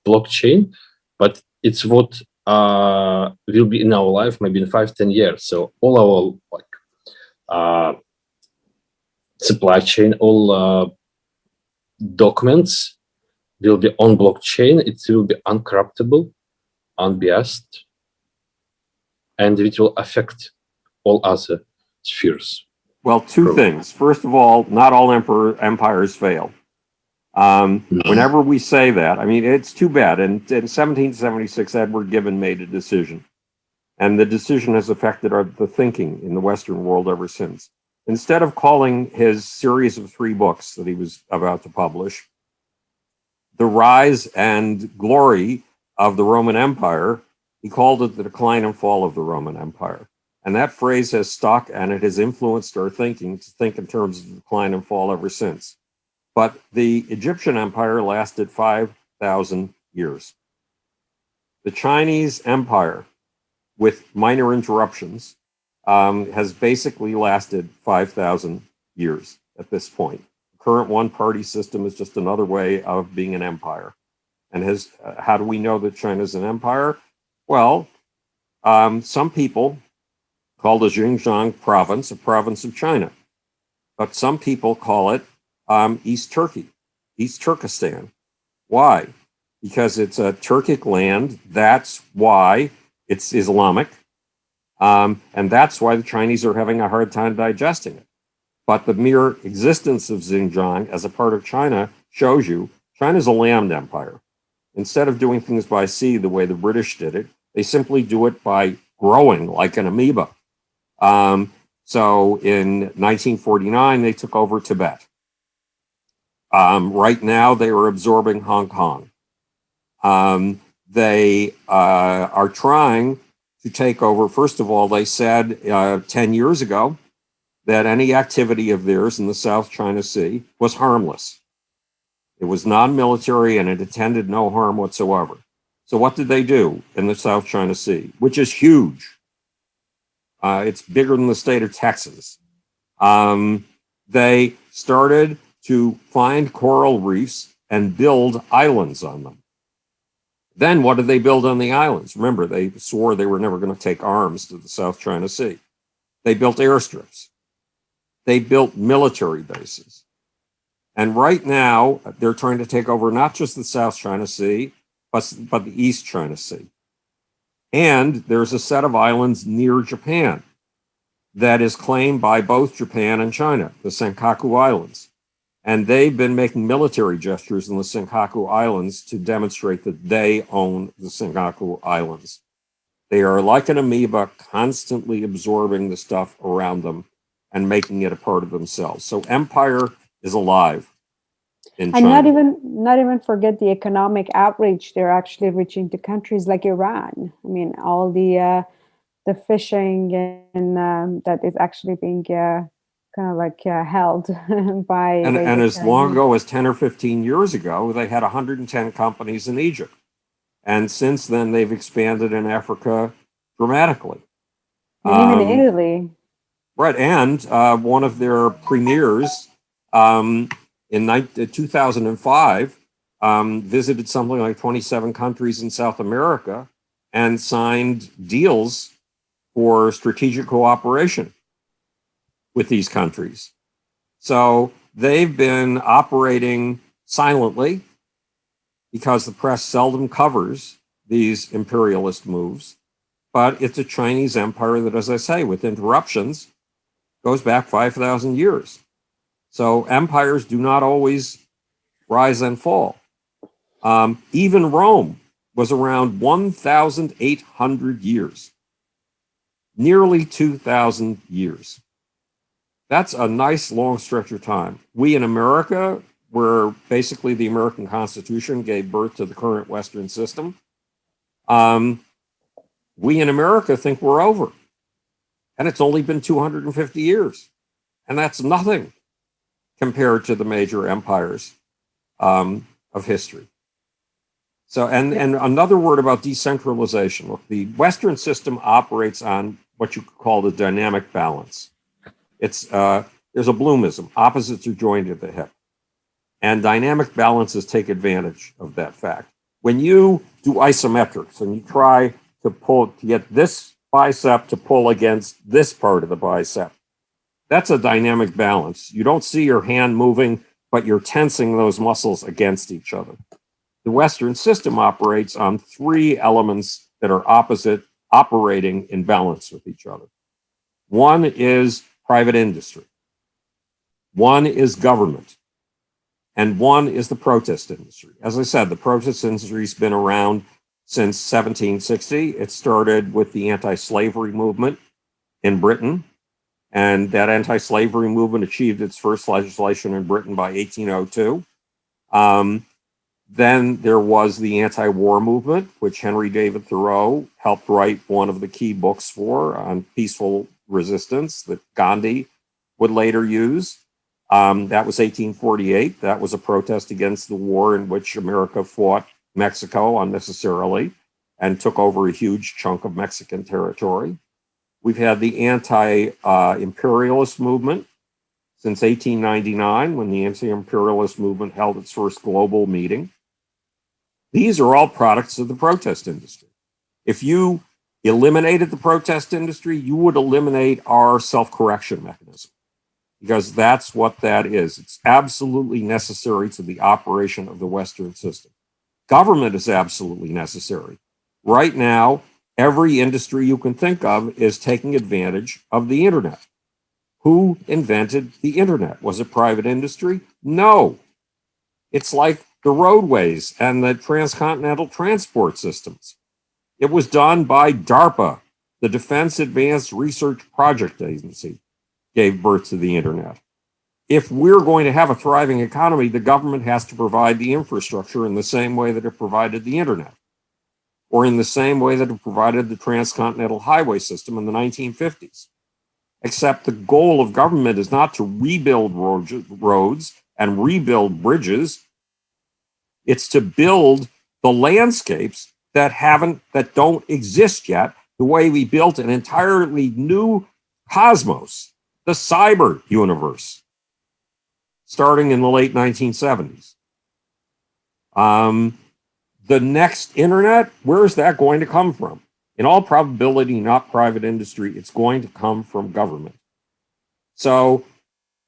blockchain, but it's what will be in our life maybe in 5-10 years. So all our supply chain, all documents will be on blockchain. It will be uncorruptible, unbiased, and it will affect all other spheres. Well, two things. First of all, not all empires fail. Whenever we say that, I mean, it's too bad. And in 1776, Edward Gibbon made a decision. And the decision has affected the thinking in the Western world ever since. Instead of calling his series of 3 books that he was about to publish The Rise and Glory of the Roman Empire, he called it The Decline and Fall of the Roman Empire. And that phrase has stuck, and it has influenced our thinking to think in terms of decline and fall ever since. But the Egyptian empire lasted 5,000 years. The Chinese empire, with minor interruptions, has basically lasted 5,000 years at this point. The current one-party system is just another way of being an empire. And how do we know that China's an empire? Well, some people call the Xinjiang province a province of China, but some people call it East Turkey, East Turkestan. Why? Because it's a Turkic land. That's why it's Islamic. And that's why the Chinese are having a hard time digesting it. But the mere existence of Xinjiang as a part of China shows you China's a land empire. Instead of doing things by sea the way the British did it, they simply do it by growing like an amoeba. So in 1949, they took over Tibet. Right now, they are absorbing Hong Kong. They are trying to take over. First of all, they said 10 years ago that any activity of theirs in the South China Sea was harmless. It was non-military and it intended no harm whatsoever. So what did they do in the South China Sea, which is huge? It's bigger than the state of Texas. They started to find coral reefs and build islands on them. Then what did they build on the islands? Remember, they swore they were never going to take arms to the South China Sea. They built airstrips. They built military bases. And right now, they're trying to take over not just the South China Sea, but the East China Sea. And there's a set of islands near Japan that is claimed by both Japan and China, the Senkaku Islands. And they've been making military gestures in the Senkaku Islands to demonstrate that they own the Senkaku Islands. They are like an amoeba, constantly absorbing the stuff around them and making it a part of themselves. So empire is alive in China. And not even forget the economic outreach they're actually reaching to countries like Iran. I mean, all the fishing and that is actually being kind of like held by. And as long ago as 10 or 15 years ago, they had 110 companies in Egypt. And since then, they've expanded in Africa dramatically. And even Italy. Right. And one of their premiers in 2005 visited something like 27 countries in South America and signed deals for strategic cooperation with these countries. So they've been operating silently because the press seldom covers these imperialist moves. But it's a Chinese empire that, as I say, with interruptions, goes back 5,000 years. So empires do not always rise and fall. Even Rome was around 1,800 years, nearly 2,000 years. That's a nice long stretch of time. We in America, where basically the American Constitution gave birth to the current Western system, we in America think we're over. And it's only been 250 years. And that's nothing compared to the major empires of history. So, and another word about decentralization. Look, the Western system operates on what you could call the dynamic balance. It's there's a Bloomism, opposites are joined at the hip. And dynamic balances take advantage of that fact. When you do isometrics and you try to get this bicep to pull against this part of the bicep, that's a dynamic balance. You don't see your hand moving, but you're tensing those muscles against each other. The Western system operates on three elements that are opposite, operating in balance with each other. One is private industry. One is government. And one is the protest industry. As I said, the protest industry has been around since 1760. It started with the anti-slavery movement in Britain. And that anti-slavery movement achieved its first legislation in Britain by 1802. Then there was the anti-war movement, which Henry David Thoreau helped write one of the key books for on peaceful resistance that Gandhi would later use. That was 1848. That was a protest against the war in which America fought Mexico unnecessarily and took over a huge chunk of Mexican territory. We've had the anti-imperialist movement since 1899, when the anti-imperialist movement held its first global meeting. These are all products of the protest industry. If you eliminated the protest industry, you would eliminate our self-correction mechanism, because that's what that is. It's absolutely necessary to the operation of the Western system. Government is absolutely necessary. Right now, every industry you can think of is taking advantage of the internet. Who invented the internet? Was it private industry? No. It's like the roadways and the transcontinental transport systems. It was done by DARPA, the Defense Advanced Research Project Agency, gave birth to the internet. If we're going to have a thriving economy, the government has to provide the infrastructure in the same way that it provided the internet, or in the same way that it provided the transcontinental highway system in the 1950s. Except the goal of government is not to rebuild roads and rebuild bridges. It's to build the landscapes that don't exist yet, the way we built an entirely new cosmos, the cyber universe, starting in the late 1970s. The next internet, where is that going to come from? In all probability, not private industry. It's going to come from government. So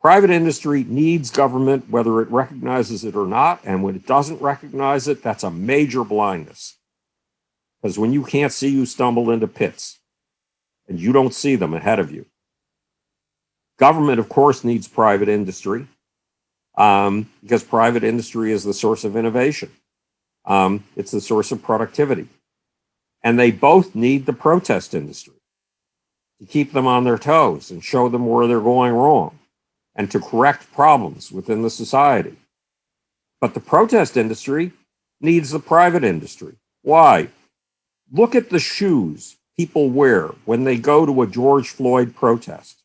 private industry needs government, whether it recognizes it or not. And when it doesn't recognize it, that's a major blindness. Because when you can't see, you stumble into pits and you don't see them ahead of you. Government, of course, needs private industry because private industry is the source of innovation. It's the source of productivity. And they both need the protest industry to keep them on their toes and show them where they're going wrong and to correct problems within the society. But the protest industry needs the private industry. Why? Look at the shoes people wear when they go to a George Floyd protest,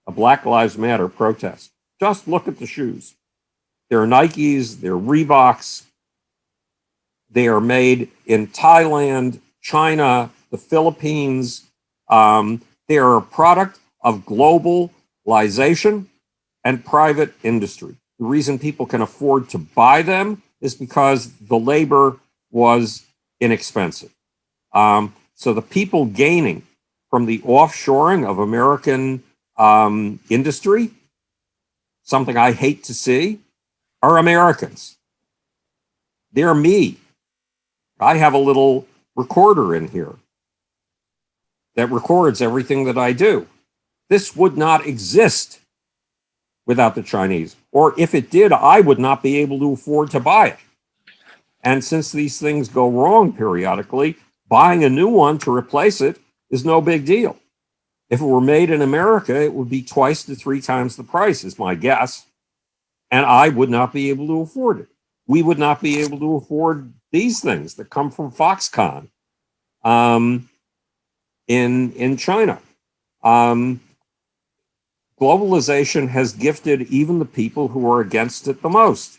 a Black Lives Matter protest. Just look at the shoes. They're Nikes, they're Reeboks. They are made in Thailand, China, the Philippines. They are a product of globalization and private industry. The reason people can afford to buy them is because the labor was inexpensive. So the people gaining from the offshoring of American industry, something I hate to see, are Americans. They're me. I have a little recorder in here that records everything that I do. This would not exist without the Chinese. Or if it did, I would not be able to afford to buy it. And since these things go wrong periodically, buying a new one to replace it is no big deal. If it were made in America, it would be 2 to 3 times the price, is my guess. And I would not be able to afford it. We would not be able to afford these things that come from Foxconn in China. Globalization has gifted even the people who are against it the most.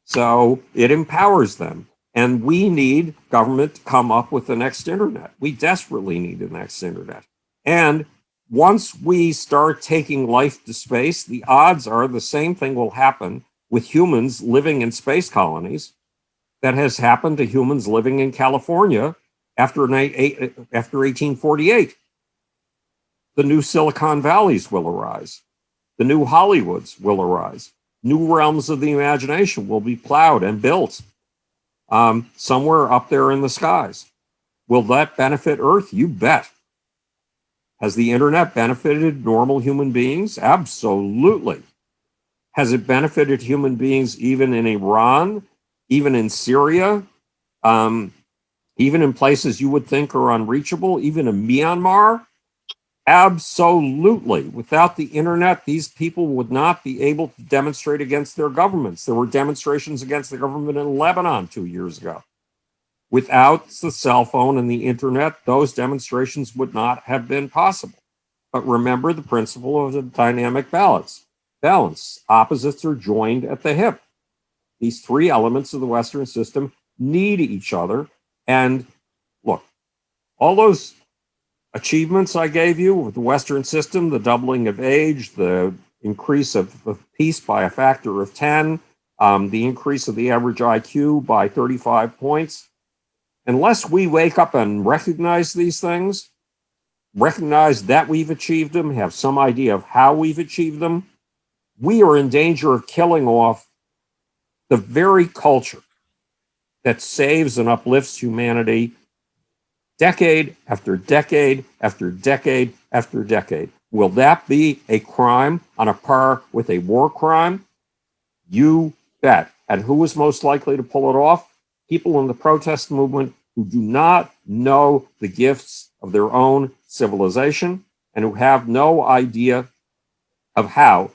So it empowers them. And we need government to come up with the next internet. We desperately need the next internet. And once we start taking life to space, the odds are the same thing will happen with humans living in space colonies that has happened to humans living in California after 1848. The new Silicon Valleys will arise. The new Hollywoods will arise. New realms of the imagination will be plowed and built somewhere up there in the skies. Will that benefit Earth? You bet. Has the internet benefited normal human beings? Absolutely. Has it benefited human beings even in Iran, even in Syria, even in places you would think are unreachable, even in Myanmar? Absolutely. Without the internet, these people would not be able to demonstrate against their governments. There were demonstrations against the government in Lebanon 2 years ago. Without the cell phone and the internet, those demonstrations would not have been possible. But remember the principle of the dynamic balance. balance. Opposites are joined at the hip. These three elements of the Western system need each other. And look, all those achievements I gave you with the Western system, the doubling of age, the increase of peace by a factor of 10, the increase of the average IQ by 35 points, unless we wake up and recognize these things, recognize that we've achieved them, have some idea of how we've achieved them, we are in danger of killing off the very culture that saves and uplifts humanity decade after decade after decade after decade. Will that be a crime on a par with a war crime? You bet. And who is most likely to pull it off? People in the protest movement who do not know the gifts of their own civilization and who have no idea of how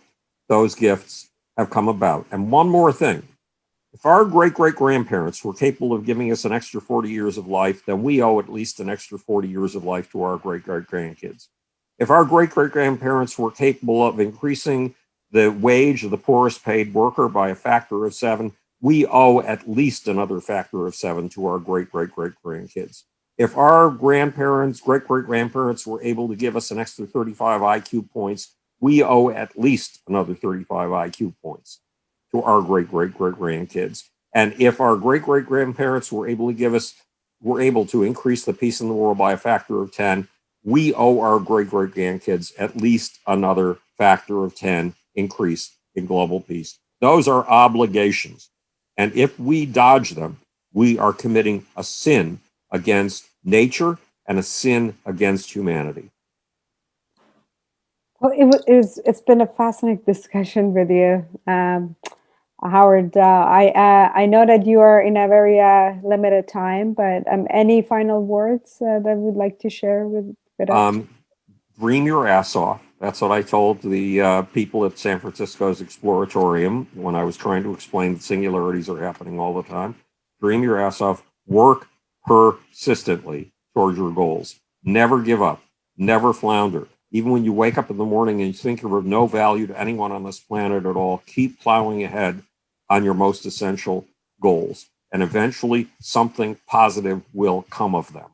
those gifts have come about. And one more thing. If our great-great-grandparents were capable of giving us an extra 40 years of life, then we owe at least an extra 40 years of life to our great-great-grandkids. If our great-great-grandparents were capable of increasing the wage of the poorest paid worker by a factor of 7, we owe at least another factor of 7 to our great-great-great-grandkids. If our grandparents, great-great-grandparents were able to give us an extra 35 IQ points, we owe at least another 35 IQ points to our great-great-great-grandkids. And if our great-great-grandparents were able to increase the peace in the world by a factor of 10, we owe our great-great-grandkids at least another factor of 10 increase in global peace. Those are obligations. And if we dodge them, we are committing a sin against nature and a sin against humanity. Well, it's been a fascinating discussion with you, Howard. I know that you are in a very limited time, but any final words that you would like to share with us? Dream your ass off. That's what I told the people at San Francisco's Exploratorium when I was trying to explain that singularities are happening all the time. Dream your ass off. Work persistently towards your goals. Never give up. Never flounder. Even when you wake up in the morning and you think you're of no value to anyone on this planet at all, keep plowing ahead on your most essential goals. And eventually something positive will come of them.